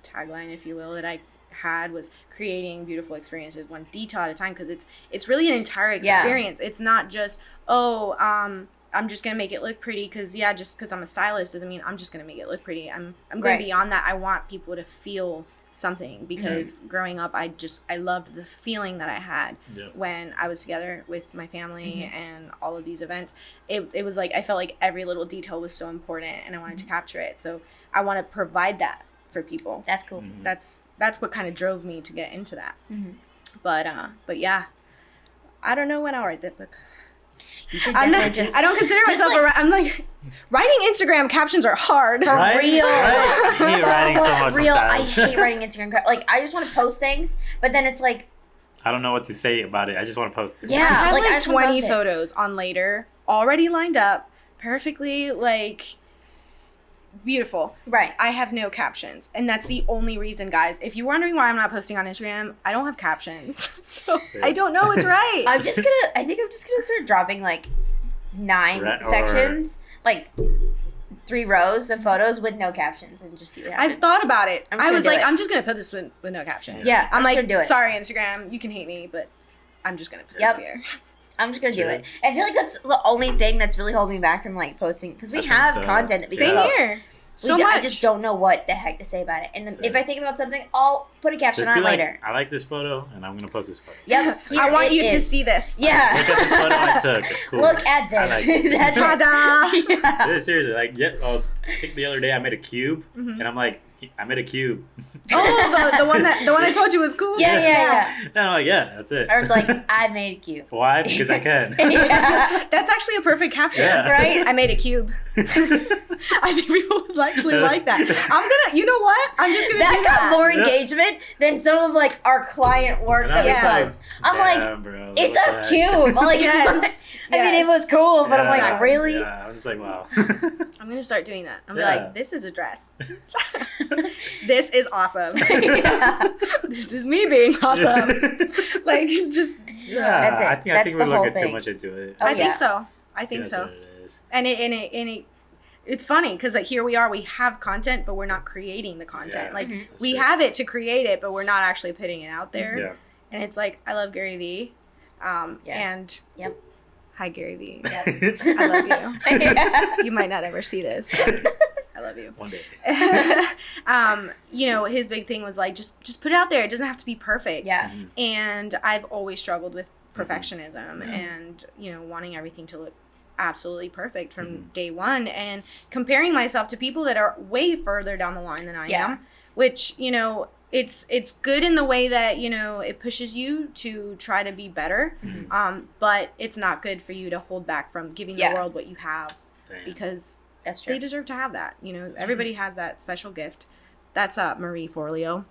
tagline, if you will, that I had was creating beautiful experiences one detail at a time, because it's really an entire experience. It's not just I'm just gonna make it look pretty because just because I'm a stylist doesn't mean I'm just gonna make it look pretty. I'm going beyond that. I want people to feel something, because growing up I loved the feeling that I had when I was together with my family and all of these events. It was like I felt like every little detail was so important, and I wanted to capture it. So I want to provide that for people. That's cool. That's what kind of drove me to get into that. But yeah, I don't know when I'll write that book. You should I don't consider myself I'm like, writing Instagram captions are hard. For real. Right? I hate writing so much Real. I sometimes. hate writing Instagram. Like, I just want to post things, but then it's like, I don't know what to say about it. I just want to post it. Yeah. I have like, I like just wanna 20 post it. photos on later already lined up, perfectly like beautiful. right. I have no captions, and that's the only reason, guys. If you're wondering why I'm not posting on Instagram, I don't have captions, so I don't know what's right. I think I'm just gonna start dropping like 9 Or- sections, like 3 rows of photos with no captions, and just see what happens. I've thought about it. I'm just I gonna was do like, it. I'm just gonna put this with no caption. Yeah, I'm like, gonna do it. sorry, Instagram, you can hate me, but I'm just gonna put Yep. this here. I'm just gonna do Sure. it. I feel like that's the only thing that's really holding me back from like posting, because we I think have so. content that we Same can post. here. We So do- much. I just don't know what the heck to say about it. And then if Yeah. I think about something, I'll put a caption Just on be it like, later. I like this photo, and I'm gonna post this photo. Yep. I want here you it to is. see this. Yeah. Look at this photo I took. It's cool. Look at this. I like it. That's what. Ta-da! Yeah, seriously, like I think the other day I made a cube, and I'm like, I made a cube. Oh, the one I told you was cool. Yeah. And I'm like, yeah, that's it. I was like, I made a cube. Why? Because I can. Yeah. That's actually a perfect caption, Yeah. right? I made a cube. I think people would actually like that. You know what? I'm just gonna do That got that. more Yeah. engagement than some of like our client work And that I'm we just like, post. I'm like, damn, bro, it's what a the heck? cube. Like, Yes. I mean, it Yes. was cool, but I'm like, Yeah, really? Yeah, I'm just like, wow. I'm gonna start doing that. I'm Yeah. like, this is a dress. This is awesome. Yeah. This is me being awesome. Like, just Yeah, That's it. I That's think the we're whole looking too thing. much into it. Oh, I yeah. think so. I think That's so. what it is. And it's funny because like here we are, we have content, but we're not creating the content. Yeah, Like that's we true. have it to create it, but we're not actually putting it out there. Yeah. And it's like I love Gary Vee, Yes. and Yep. hi Gary Vee. Yep. I love you. Yeah. You might not ever see this. I love you. One day. His big thing was like just put it out there. It doesn't have to be perfect. Yeah. And I've always struggled with perfectionism and wanting everything to look absolutely perfect from day one, and comparing myself to people that are way further down the line than I Yeah. am, which it's good in the way that, you know, it pushes you to try to be better. But it's not good for you to hold back from giving the world what you have. Damn. Because that's true. They deserve to have that. You know, everybody has that special gift. That's Marie Forleo.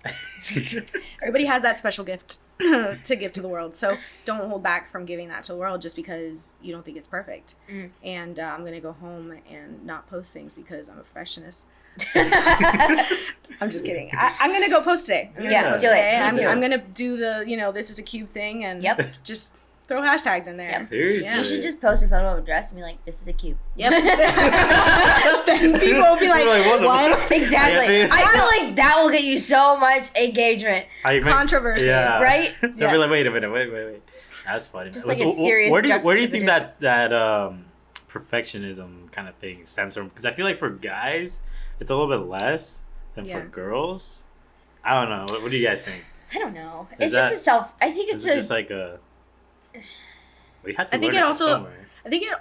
Everybody has that special gift to give to the world. So don't hold back from giving that to the world just because you don't think it's perfect. And I'm going to go home and not post things because I'm a perfectionist. I'm just kidding. I'm going to go post today. I'm going to do the, you know, this is a cube thing and just throw hashtags in there. Seriously. You should just post a photo of a dress and be like, this is a cube. Then people will be like, what? Exactly. I feel like that will get you so much engagement. Controversy. Yeah. Right? They'll be like, wait a minute, wait. That's funny. Just like a serious where do you think that perfectionism kind of thing stems from? Because I feel like for guys, it's a little bit less than for girls. I don't know. What do you guys think? I don't know. It's just a self. I think it's just like a. We have to I think it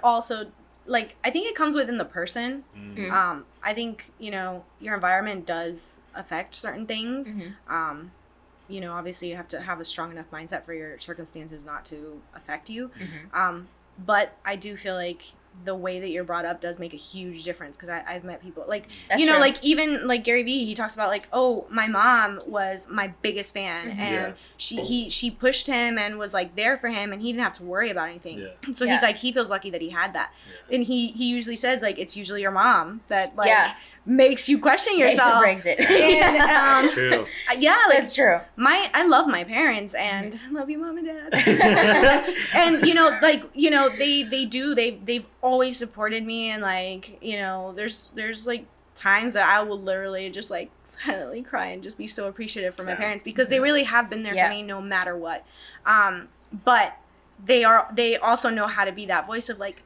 also like I think it comes within the person. I think, you know, your environment does affect certain things. You know, obviously you have to have a strong enough mindset for your circumstances not to affect you. But I do feel like the way that you're brought up does make a huge difference because I've met people like, you know, like even like Gary Vee, he talks about like, oh, my mom was my biggest fan and she pushed him and was like there for him and he didn't have to worry about anything. So he's like, he feels lucky that he had that. And he usually says like, it's usually your mom that like makes you question yourself. Breaks it. And, that's true. Yeah, like, that's true. I love my parents and I love you, Mom and Dad. And you know, like, you know, they've always supported me and like, you know, there's like times that I will literally just like silently cry and just be so appreciative for my parents because they really have been there for me no matter what. But they also know how to be that voice of like,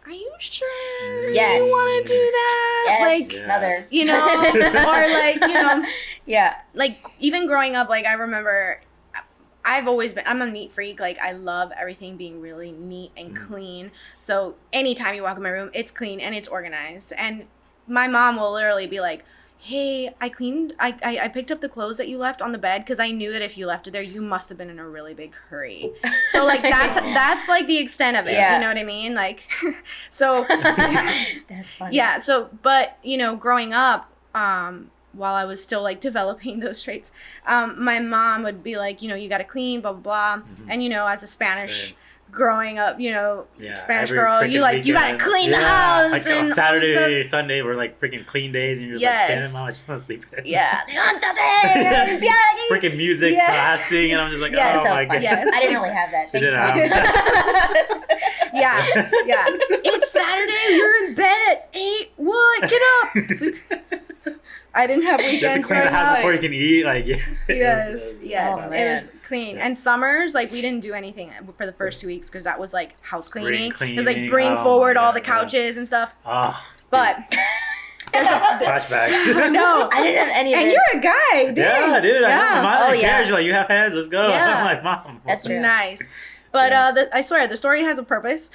are you sure you want to do that? Like, mother. You know, or like, you know, like even growing up, like I remember I'm a neat freak. Like I love everything being really neat and clean. So anytime you walk in my room, it's clean and it's organized. And my mom will literally be like, hey, I picked up the clothes that you left on the bed because I knew that if you left it there, you must have been in a really big hurry. So like that's like the extent of it. You know what I mean? Like, so that's funny. Yeah. So, but you know, growing up, while I was still like developing those traits, my mom would be like, you know, you got to clean, blah, blah, blah. And, you know, as a Spanish growing up, you know, Spanish girl, you like, you got to clean the house. Like and Saturday, Sunday were like freaking clean days and you're just like, damn, Mom, I just want to sleep. Freaking music blasting and I'm just like, oh my God. I didn't really have that. It's Saturday, you're in bed at 8. What? Get up. I didn't have weekends. You have to clean the house before you can eat. Like, yes. It was clean. And summers, like, we didn't do anything for the first 2 weeks because that was like house cleaning. It was like bring forward all the couches and stuff. But there's flashbacks. No, I didn't have any of it. And you're a guy, dude. Yeah, dude. I know. Mom cares. You're like, you have hands. Let's go. Yeah. I'm like, Mom. That's true. Nice. But I swear, the story has a purpose.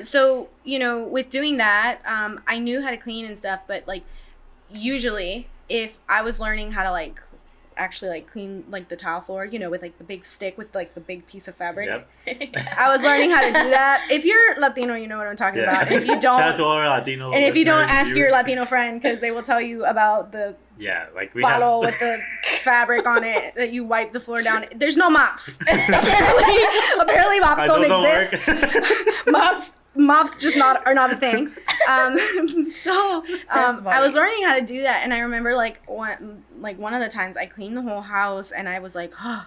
So, you know, with doing that, I knew how to clean and stuff. But, like, usually, if I was learning how to, like, actually, like, clean, like, the tile floor, you know, with, like, the big stick with, like, the big piece of fabric. I was learning how to do that. If you're Latino, you know what I'm talking about. If you don't... Shout out to all our Latino And if you don't, ask your Latino friend, because they will tell you about the... like we bottle with the fabric on it that you wipe the floor down. There's no mops. apparently mops don't exist. mops just are not a thing. I was learning how to do that, and I remember one of the times I cleaned the whole house, and I was like, oh,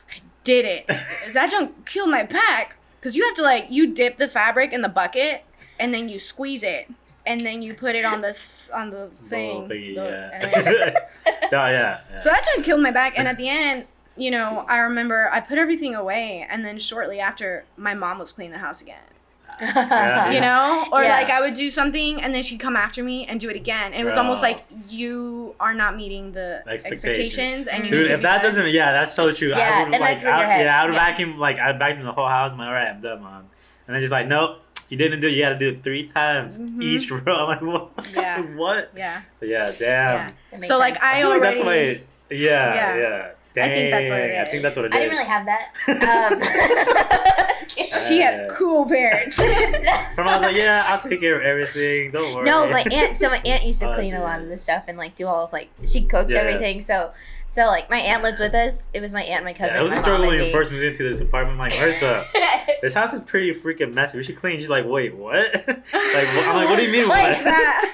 I did it. That junk killed my back, because you have to you dip the fabric in the bucket, and then you squeeze it. And then you put it on the thing. So that just killed my back. And at the end, you know, I remember I put everything away. And then shortly after, my mom was cleaning the house again. You know? Or I would do something and then she'd come after me and do it again. And it was almost like you are not meeting the expectations. And you Dude, need to if that doesn't, that's so true. Yeah, I would vacuum the whole house. I'm like, all right, I'm done, Mom. And then just like, nope. You didn't do it. You had to do it 3 times each row. I'm like, what? Yeah. What? Yeah. So yeah, damn. Yeah, that makes So like sense. I feel like already. that's why. Yeah. Yeah. Dang. I think that's what it I think that's what it is. I didn't really have that. She had cool parents. Her mom's like, yeah, I'll take care of everything. Don't worry. No, my aunt used to Oh, clean shit. a lot of the stuff and like do all of like she cooked Yeah. everything. So like my aunt lived with us. It was my aunt, and my cousin. Yeah, it was my a struggle mom, when and you me. first moved into this apartment. I'm like, Marissa, this house is pretty freaking messy. We should clean. She's like, wait, what? I'm like, what do you mean? What's What? that?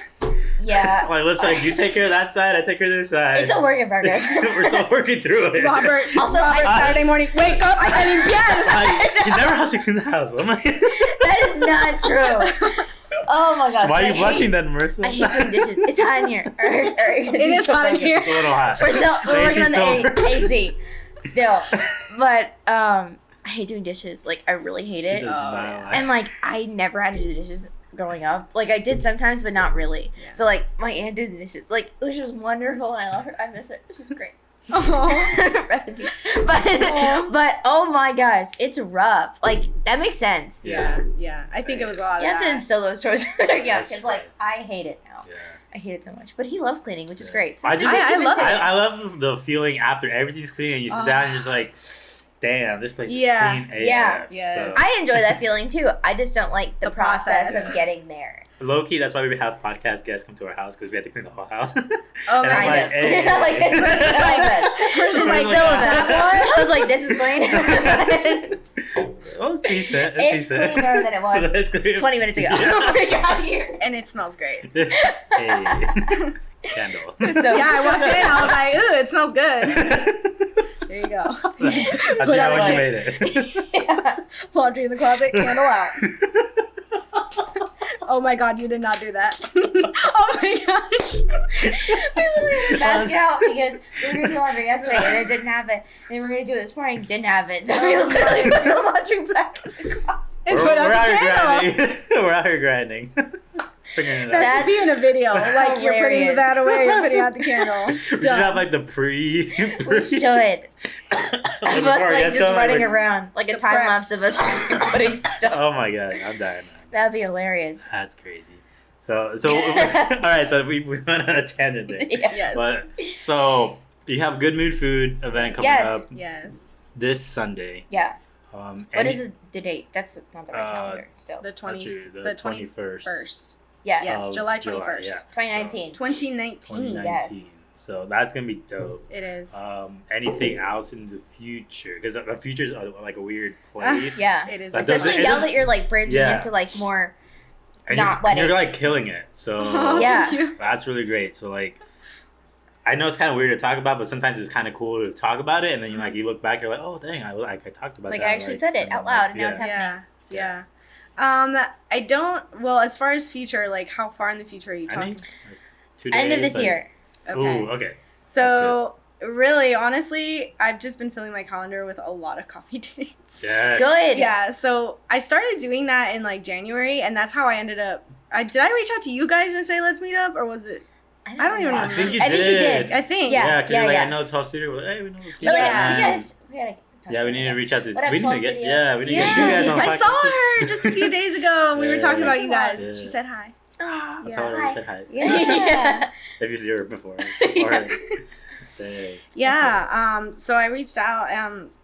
Yeah. I'm like, let's like, you take care of that side, I take care of this side. It's a work in progress. We're still working through it. Robert. Also, Robert, I- Saturday morning. Wake up! I can limpiar. She never has to clean the house. I'm like, That is not true. Oh my gosh. why are I you blushing hate- then, Marissa? I hate doing dishes. It's hot in here. It is hot in here. It's a little hot. We're working on the still- AC still. But I hate doing dishes. Like I really hate She it. does not like- And like I never had to do the dishes growing up. Like I did sometimes, but not really. Yeah. So like my aunt did the dishes. Like it was just wonderful, and I love her. I miss her. She's great. Oh. Rest in peace. But oh my gosh, it's rough. Like that makes sense. Yeah. I think it was a lot You of have to that. instill those chores when they're young. That's Because like right. I hate it now. Yeah. I hate it so much. But he loves cleaning, which is Yeah. great. So I it's just- a good I give and love take. I love the feeling after everything's clean and you sit down and you're just like, damn, this place is Yeah. clean AF. Yeah. Yes. So, I enjoy that feeling too. I just don't like the The process process. of getting there. low key, that's why we have podcast guests come to our house because we had to clean the whole house. Oh, And I'm Kind like, of. hey. Like, versus like Versus still like- a mess. I was like, this is clean. Oh, it's decent. It's decent. cleaner than it was It's cleaner. 20 minutes ago. Yeah. We got here. and it smells great. Hey. Candle. So Yeah, I walked in. I was like, ooh, it smells good. There you go. That's Put how out much you like- made it. yeah. Laundry in the closet, candle out. Oh my god, you did not do that. Oh my gosh. We literally had a basket out because we were going to do laundry yesterday and it didn't have it. And then we were going to do it this morning, didn't have it. So we literally put the laundry back in the closet. And We're put out out the here candle. grinding. We're out here grinding. Figuring it That out. should be in a video. Like you're putting hilarious. that away, you're putting out the candle. We should Done. have like the pre. We should. Of us like just running around, like a The time prep. lapse of us just putting stuff. Oh my god, I'm dying now. That'd be hilarious. That's crazy. So all right. So we went on a tangent there. Yeah. Yes. But so you have Good Mood Food event coming Yes. up Yes. this Sunday. Yeah. What is the date? That's not the right calendar still. The 20 the the 21st. 21st. Yes. Yes, of July July, 21st. yeah. 2019. 2019. 2019. Yes. So that's gonna be dope. It is. Anything else in the future? Because the future's like a weird place. Yeah. It is. That doesn't- Especially it now doesn't- that you're like branching Yeah. into like more. And Not you're weddings. like killing it. So Oh, Yeah. thank you. that's really great. So like, I know it's kind of weird to talk about, but sometimes it's kind of cool to talk about it. And then you look back, you're like, oh dang, I talked about Like, that. I actually said it out loud, and now it's happening. Yeah. I don't. Well, as far as future, like how far in the future are you I talking? think 2 End of days, this like- year. Okay. Ooh, okay. So really, honestly, I've just been filling my calendar with a lot of coffee dates. Yes. Good. Yeah. So I started doing that in like January, and that's how I ended up. Did I reach out to you guys and say let's meet up, or was it? I don't even I know. think you I did. think you did. I think. Yeah. Yeah, because you're like, yeah. I know 12 Studio. Well, hey, we know those But people. like, Yeah. we gotta talk Yeah, we to need to them. reach out to. What up, We need 12 to get. Studio? Yeah, we need to get Yeah, you guys on the I podcast. saw her just a few days ago. We were Yeah. talking about you Yeah. guys. Yeah. She said hi. Aw, I Yeah. told her hi. we said hi. Yeah. Have you seen her before? Yeah. Dang. Yeah. So I reached out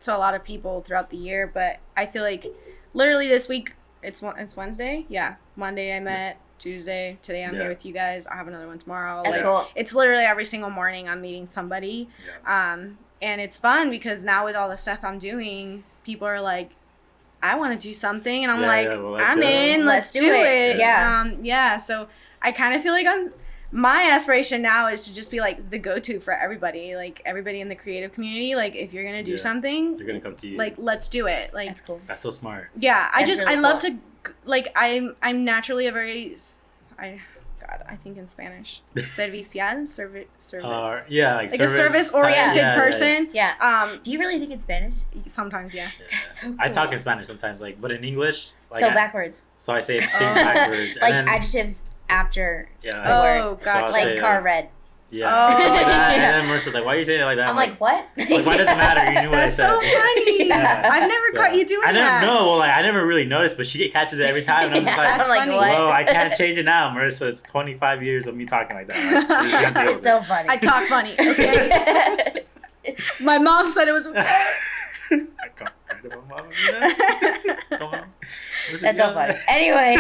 to a lot of people throughout the year, but I feel like literally this week it's Wednesday. Yeah, Monday I met. Tuesday. Today I'm Yeah. here with you guys. I have another one tomorrow. That's Like, cool. it's literally every single morning I'm meeting somebody. And it's fun because now with all the stuff I'm doing, people are like, I want to do something, and I'm Yeah, like, yeah, well, let's I'm go. in. Let's do it. Yeah. Yeah. So I kind of feel like my aspiration now is to just be like the go-to for everybody, like everybody in the creative community. Like if you're gonna do Yeah. something, They're gonna come to you. like let's do it. Like That's cool. That's so smart. yeah, That's really I love cool. to like I'm naturally a very I think in Spanish servicial service Yeah, like a service oriented yeah, yeah, person. Yeah. Do you really think it's Spanish? Sometimes yeah. Yeah. That's so cool. I talk in Spanish sometimes, like, but in English, like, So backwards. so I say things backwards. Like and then, adjectives after yeah, the word. Oh, so I'll gotcha. Like say, car red. Yeah, Oh. stuff like that. And then Marissa's like, why are you saying it like that? I'm like, what? like, why does it matter? You knew what I That's said. so funny. Yeah. I've never caught you doing I never that. know. Well, like, I never really noticed, but she catches it every time. And I'm just like, I'm like, funny. what? whoa, I can't change it now, Marissa. It's 25 years of me talking like that. Like, you just gotta deal It's with so it. funny. I talk funny, okay? My mom said it was okay. I can't write about mama, you know? Come on. That's so funny. Anyway,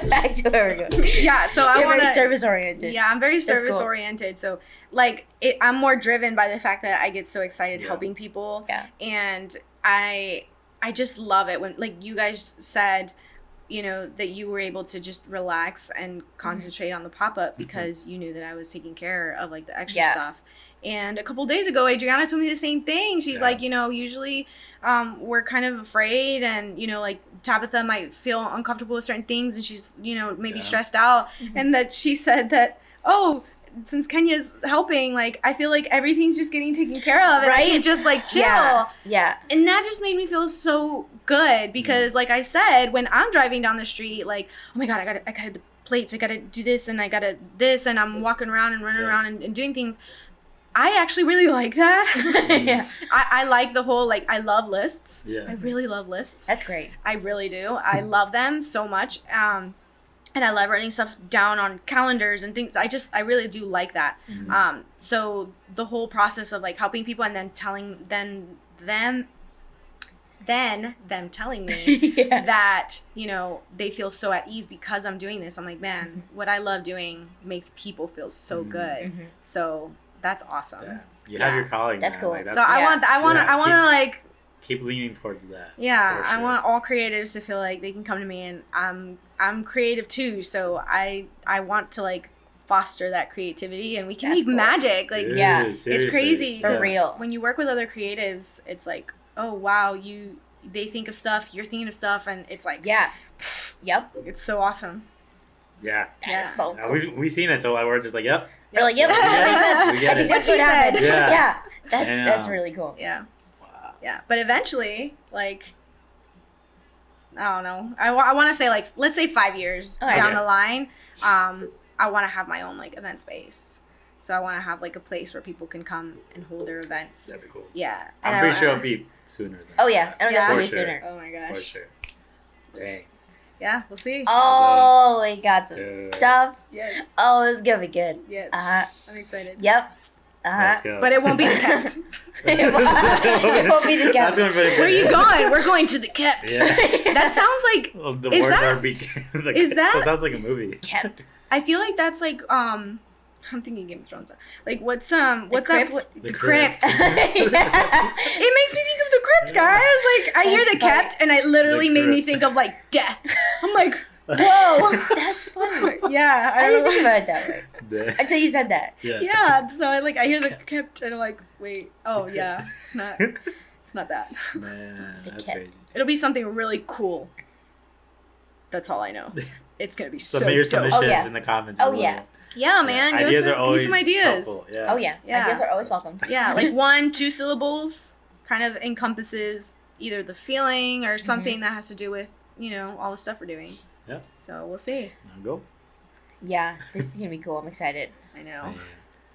back to where we're going. Yeah, so I You're want very to. service oriented. Yeah, I'm very cool. service oriented. So like, I'm more driven by the fact that I get so excited helping people. Yeah. And I just love it when, like, you guys said, you know, that you were able to just relax and concentrate on the pop-up because you knew that I was taking care of, like, the extra stuff. And a couple days ago, Adriana told me the same thing. She's like, you know, usually we're kind of afraid, and, you know, like, Tabitha might feel uncomfortable with certain things, and she's, you know, maybe stressed out. And that she said that, oh, since Kenya's helping, like, I feel like everything's just getting taken care of, and I can just, like, chill. Yeah. And that just made me feel so good because, like I said, when I'm driving down the street, like, oh my God, I gotta the plates, I gotta do this, and I gotta this, and I'm walking around and running around and doing things. I actually really like that. Yeah. I like the whole, like, I love lists. Yeah. I really love lists. That's great. I really do. I love them so much. And I love writing stuff down on calendars and things. I really do like that. So the whole process of, like, helping people and then telling them telling me that, you know, they feel so at ease because I'm doing this. I'm like, man, what I love doing makes people feel so good. So that's awesome. Yeah. You have your calling. That's man. cool. Like, So I want to like, keep leaning towards that. yeah, for I sure. want all creatives to feel like they can come to me, and I'm creative too. So I want to, like, foster that creativity, and we can That's make cool. magic. Like, Dude, yeah, it's seriously. crazy. For 'cause real. When you work with other creatives, it's like, oh wow, they think of stuff, you're thinking of stuff, and it's like, Yeah. Yep. it's so awesome. Yeah. That's so Yeah, cool. we've seen it, so like, we're just like, yep. You're like, yep, that makes sense. We get That's it. exactly what What she happened. said. Yeah. That's Damn. really cool. Yeah, Wow. yeah. But eventually, like, I don't know. I want to say, like, let's say 5 years Okay. down the line, I want to have my own, like, event space. So I want to have, like, a place where people can come and hold their events. That'd be cool. Yeah. I'm And pretty sure I- it'll be sooner than Oh yeah, I don't Yeah. know For maybe sure. sooner. Oh my For gosh. sure. Dang. Yeah, we'll see. Oh, we got some Yeah. stuff. Yes. Oh, this is gonna be good. Yes. Uh-huh. I'm excited. Yep. Let's go. But it won't be the kept. It won't be the That's gonna be Where are you going? We're going to the kept. Yeah. That sounds like, Well, the Is word that- are be is that- So it sounds like a movie. Kept. I feel like that's like, I'm thinking Game of Thrones. Like, what's that? crypt? The The crypt. Yeah. It makes me think of the crypt, guys. Like, I hear That's the funny. kept, and it literally The made me crypt. think of, like, death. I'm like, whoa. That's funny. Yeah, I I didn't don't think know. about it that way The- until you said that. yeah. Yeah, so I hear the kept, and I'm like, wait, oh yeah, it's not that. Man, The that's kept. crazy. It'll be something really cool. That's all I know. It's gonna be so Submit your dope. submissions yeah. in the comments. Oh, below. yeah. Yeah, man. Ideas give are always me some ideas. helpful. Yeah. Oh yeah. Yeah. Ideas are always welcomed. Yeah, like 1-2 syllables kind of encompasses either the feeling or something that has to do with, you know, all the stuff we're doing. Yeah. So we'll see. Now go. Yeah, this is gonna be cool. I'm excited. I know. Man.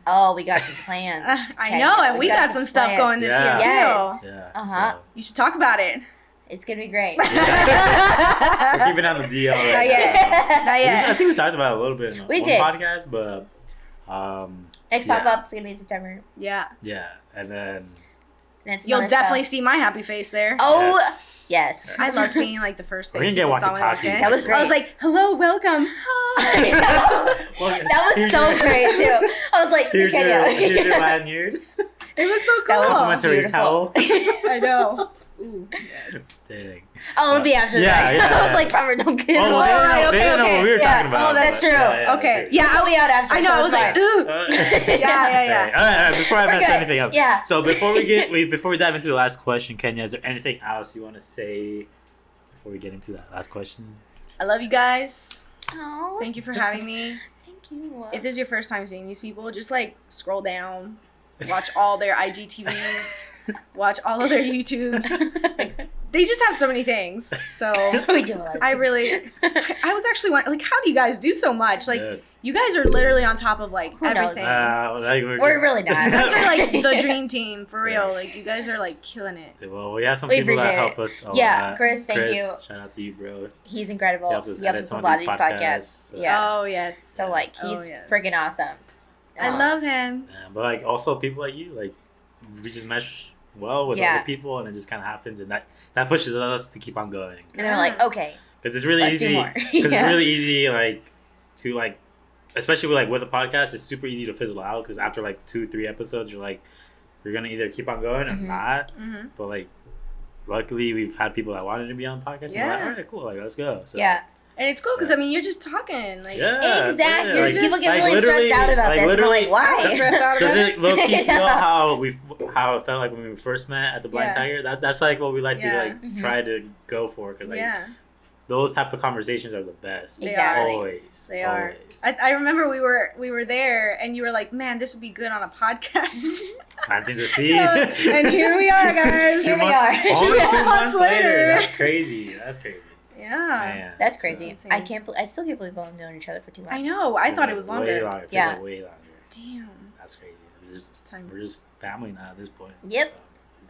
Oh, we got some plans. I Kenya. know, and we got some stuff plans. going this Yeah. year too. Yes. Yeah. Uh-huh. You should talk about it. It's gonna be great. So, we're keeping it on the DL right Not now. yet. Not I yet. think we talked about it a little bit in We one did. podcast, but Next Yeah. pop-up is gonna be in September. Yeah. yeah, and then And it's You'll another definitely stuff. see my happy face there. Oh yes. yes. I loved being like the first We're face gonna get people saw when I walked walkie-talkies. in. That was great. I was like, hello, welcome. Hi. Well, That was here's so your- great too. I was like, Here's here's your, Kenya. here's your lanyard. It was so cool. That was Complimentary beautiful. towel. I know. Ooh, yes. Dang. Oh, it'll be after Yeah, that. yeah, I was yeah. like, Robert, don't get Oh, it. well, they didn't know, okay, they didn't know okay. what we were Yeah. talking about. Oh, that's but- true. Okay. Yeah, Yeah, I'll be out after. I know. so I it's was like, fine. ooh. Yeah. All right, before I We're mess good. anything up. Yeah. So before we dive into the last question, Kenya, is there anything else you want to say before we get into that last question? I love you guys. Oh, Thank you for having me. thank you. If this is your first time seeing these people, just like scroll down, watch all their IGTVs, watch all of their YouTubes. Like, they just have so many things. So We do a lot of I things. really, I was actually wondering, like, how do you guys do so much? Like, Yeah. you guys are literally on top of like Who knows? everything. Like We're just- really not. That's our like the dream team for real. Like, you guys are like killing it. Well, we have some We people that appreciate help it. us. A Yeah, lot. Chris, thank you. Shout out to you, bro. He's incredible. He helps us edit with some a of lot of these these podcasts. podcasts. Yeah. Oh yes. So like Oh, he's yes. freaking awesome. I love him. Yeah, but like also people like you, like we just mesh well with Yeah. other people, and it just kind of happens, and that pushes us to keep on going. And they're like, okay, Because it's really let's do easy. more. Because Yeah. it's really easy, like to like, especially with a podcast, it's super easy to fizzle out. Because after like 2-3 episodes, you're gonna either keep on going or Mhm. not. Mm-hmm. But like, luckily we've had people that wanted to be on the podcast. And we're like, Yeah. all right, cool, like let's go. So, yeah, And it's cool because I mean you're just talking like Yeah, exactly. yeah, like, People get like, really stressed literally- out about like, this. And we're like, literally- why? stressed out Does about it low key feel Yeah. how it felt like when we first met at the Blind Yeah. Tiger? That's like what we like to Yeah. like Mhm. try to go for, because like yeah. those type of conversations are the best. They Exactly. are. Always. They are. Always. I remember we were there and you were like, man, this would be good on a podcast. Planting the seed. And here we are, guys. Here we months, are. Only 2 2 months later. later. That's crazy. That's crazy. Yeah. Man, That's so- crazy. insane. I can't. I still can't believe we've only known each other for 2 months. I know. I thought it was Way longer. longer. Feels Yeah. like way longer. Damn. That's crazy. Time. We're just family now at this point. Yep.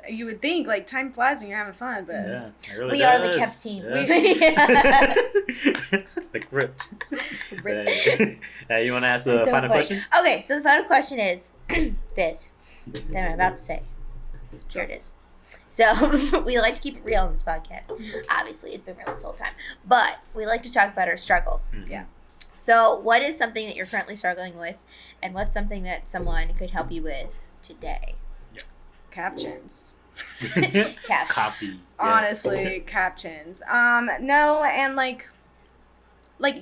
You would think like time flies when you're having fun, but So, yeah, it really We are the does. kept team. Yeah. Like ripped. Ripped. Yeah, you want to ask the That's so final funny. question? Okay, so the final question is this that I'm about to say. Here it is. So we like to keep it real on this podcast. Obviously, it's been real this whole time, but we like to talk about our struggles. Mhm. Yeah. So, what is something that you're currently struggling with, and what's something that someone could help you with today? captions. Cap. Coffee. Yeah. Honestly, captions. No, and like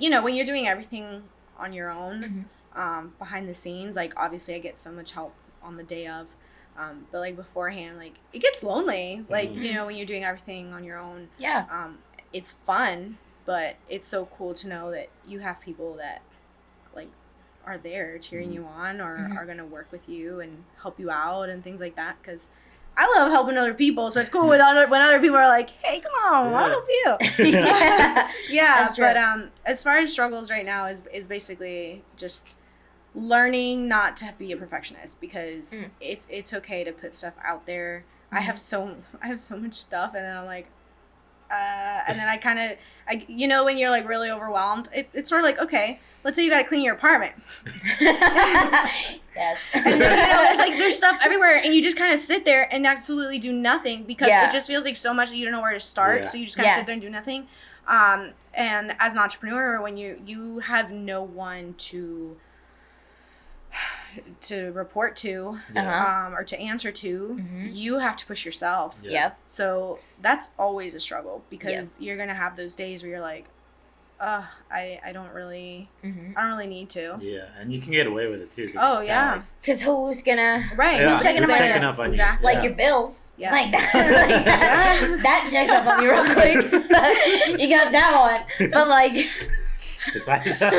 you know, when you're doing everything on your own, behind the scenes, like obviously I get so much help on the day of, but like beforehand, like it gets lonely. Like you know, when you're doing everything on your own, Yeah. it's fun, but it's so cool to know that you have people that like are there cheering you on or are gonna work with you and help you out and things like that, because I love helping other people, so it's cool when other people are like, hey, come on, I'll help you. Yeah, That's true. but as far as struggles right now is basically just learning not to be a perfectionist, because it's okay to put stuff out there. I have so much stuff, and then I'm like, and then I you know, when you're like really overwhelmed, it's sort of like, okay, let's say you got to clean your apartment. Yes. And then, you know, there's stuff everywhere, and you just kind of sit there and absolutely do nothing, because Yeah. it just feels like so much that you don't know where to start. Yeah. So you just kind of Yes. sit there and do nothing. And as an entrepreneur, when you have no one to report to, or to answer to, you have to push yourself. Yeah. Yep. So that's always a struggle, because you're gonna have those days where you're like, I don't really need to. Yeah, and you can get away with it too. 'cause Oh, you yeah. kinda, Because who's gonna Right. Yeah, Who's checking who's up on checking you? up on Exactly. you? like your bills? Yeah. Like that. Like that. That checks up on you real quick. You got that one. But like Besides that,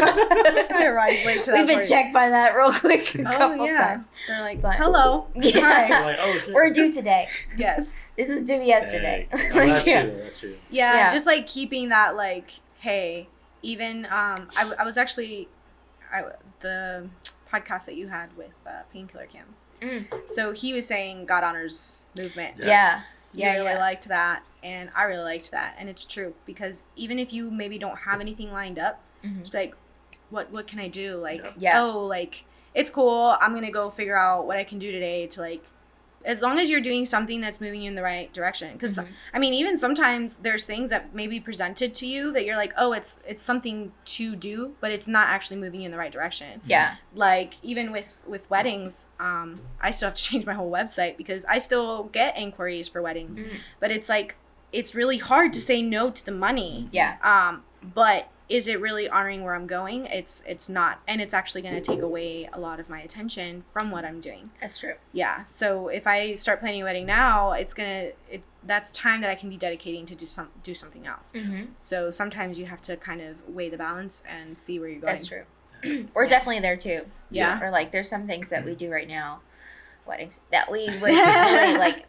I arrived late to that we've been point. checked by that real quick a Oh couple yeah. times. They're like, But- hello. Yeah. Hi. you're like, oh shit. We're due today. Yes. This is due yesterday. Dang. Oh, that's Yeah. true. That's true. Yeah, Yeah. just like keeping that, like, hey, even I was actually the podcast that you had with Painkiller Cam. So he was saying God honors movement. Yes. He Yeah, really yeah. liked that, and I really liked that, and it's true, because even if you maybe don't have anything lined up, just like, what can I do? Like, Yeah. oh, like, it's cool. I'm gonna go figure out what I can do today to, like, as long as you're doing something that's moving you in the right direction. Because I mean, even sometimes there's things that may be presented to you that you're like, oh, it's something to do, but it's not actually moving you in the right direction. Yeah. Like, even with weddings, I still have to change my whole website, because I still get inquiries for weddings, but it's like, it's really hard to say no to the money. Yeah. But is it really honoring where I'm going? It's not, and it's actually going to take away a lot of my attention from what I'm doing. That's true. Yeah. So if I start planning a wedding now, that's time that I can be dedicating to do something else. So sometimes you have to kind of weigh the balance and see where you're going. That's true. We're definitely there too. Yeah. Or like there's some things that we do right now, weddings, that we would really like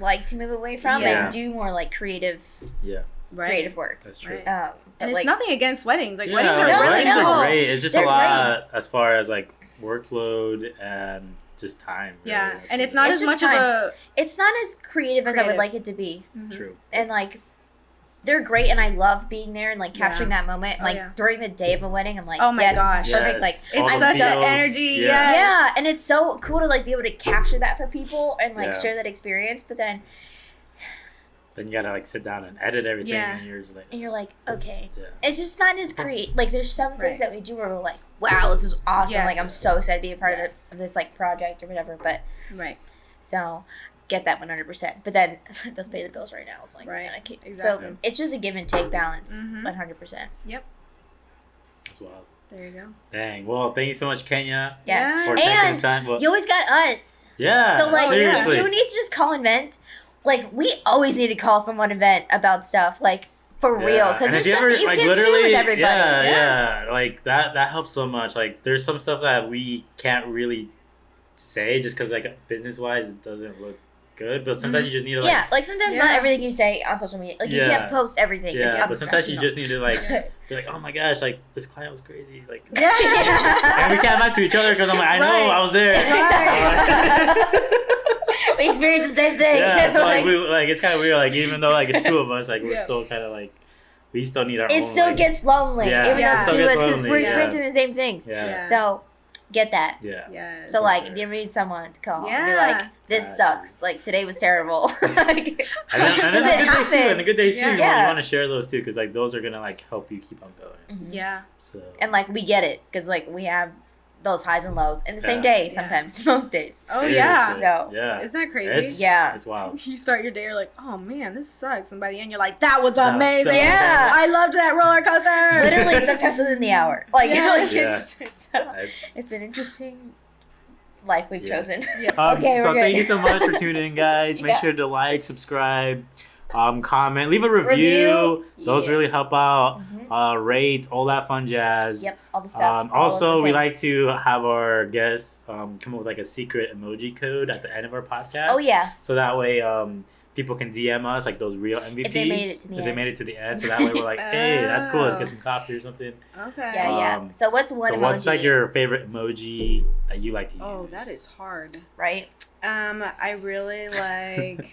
like to move away from Yeah. and do more like creative work. That's true. And But it's like, nothing against weddings. Like Yeah, weddings are like, really weddings cool. are great. It's just They're a lot as far as like workload and just time. Really. Yeah, That's and it's what not It's as just much of a it's not as creative as I would Creative. like it to be. it is. True. And like they're great and I love being there and like capturing that moment. Oh, Like yeah. during the day of a wedding, I'm like, Oh my yes, gosh. this is perfect. Like All it's the such feels, an energy. Yeah. Yes. yeah, and it's so cool to like be able to capture that for people and like Yeah. share that experience. But then Then you gotta like sit down and edit everything, Yeah. and you're just like, you're like, okay, yeah. it's just not as creative. Like there's some things Right. that we do where we're like, wow, this is awesome. Yes. Like I'm so excited to be a part Yes. of this like project or whatever. But right. so get that 100%. But then let's pay the bills right now. It's like, Right. man, I can't. Exactly. So it's just a give and take balance, Mhm. 100%. That's wild. There you go. Dang. Well, thank you so much, Kenya, Yes. Yeah. for taking And the time. Well, you always got us. yeah. So like, seriously. if you need to just call and vent, like we always need to call someone and vent about stuff, like for real, Yeah. because And there's if you stuff ever, that you like, can't share literally, with everybody. Yeah, like that helps so much. Like there's some stuff that we can't really say just because like business wise it doesn't look good, but sometimes you just need to like Yeah, like sometimes not Yeah. everything you say on social media, like you Yeah. can't post everything. It's yeah, but sometimes you unprofessional. just need to like be like, oh my gosh, like this client was crazy, like Yeah. and we can't lie to each other because I'm like, I know, Right. I was there. We experience the same thing. Yeah, so like we like it's kind of weird. Like even though like it's two of us, like we're Yeah. still kind of like we still need our it own. still like, gets lonely, Yeah. even Yeah. though it's Still two of gets us because lonely, we're yeah. experiencing the same things. yeah, So get that. yeah. Yes. So For like, sure. if you ever need someone to call, and be Yeah. like, "This Gotcha. sucks. Like today was terrible." Like, And then Because the it good days too, happens. and the good days too. Yeah. You Yeah. want to share those too, because like those are gonna like help you keep on going. Yeah. So And like we get it because like we have those highs and lows in the same Yeah. day sometimes, most days. Oh, yeah. seriously, So- yeah, Isn't that crazy? it's, Yeah. it's wild. You start your day, you're like, oh man, this sucks. And by the end, you're like, that was That was amazing. so Yeah. I loved that roller coaster. Literally, sometimes within the hour. Like, Yes. It's- it's an interesting life we've Yeah. chosen. so Okay, we're good. thank you so much for tuning in, guys. Make Yeah. sure to like, subscribe, comment, leave a review. Those Yeah. really help out. Mhm. Rate, all that fun jazz. Yep, all the stuff. all Also, of the we things. like to have our guests come up with like a secret emoji code at the end of our podcast. Oh yeah, So that way, people can DM us like those real MVPs If they made it to the if they end. made it to the end. So that way, we're like, hey, that's cool. Let's get some coffee or something. Okay. yeah. Um, So what's one so emoji? what's like your favorite emoji that you like to use? Oh, that is hard. right? I really like.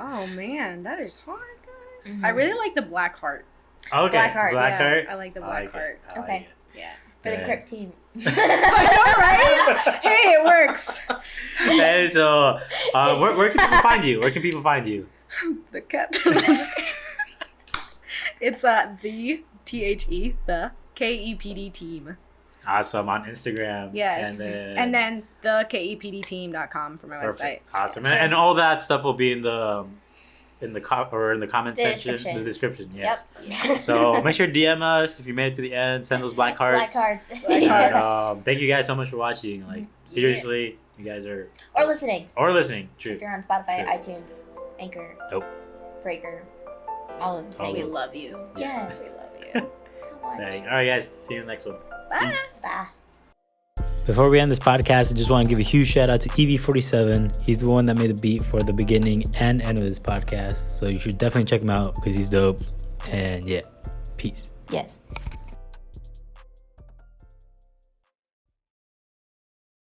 Oh man, that is hard, guys. Mhm. I really like the black heart. Okay, Black heart, Black yeah, heart. I like the I black like heart. it. I like Okay. Yeah. For the Yeah. correct team. I know, right? Hey, it works. Okay, so where can people find you? Where can people find you? The cat. I'm just- it's the the KEPD team. Awesome, on Instagram. Yes. And then the KEPDteam.com for my perfect. website. Awesome. And all that stuff will be in the comment The section, description. the description. Yes. Yep. So make sure to DM us if you made it to the end. Send those black hearts. Black hearts. And, Yes. thank you guys so much for watching. Like seriously, you guys are Or listening. listening. If True. you're on Spotify, True. iTunes, Anchor, Nope. Breaker, all of the All We things. those. love you. Yes. We love you. So much. Dang. All right, guys. See you in the next one. Bye. Peace. Bye. Before we end this podcast, I just want to give a huge shout out to EV47. He's the one that made the beat for the beginning and end of this podcast. So you should definitely check him out because he's dope. And yeah, peace. Yes.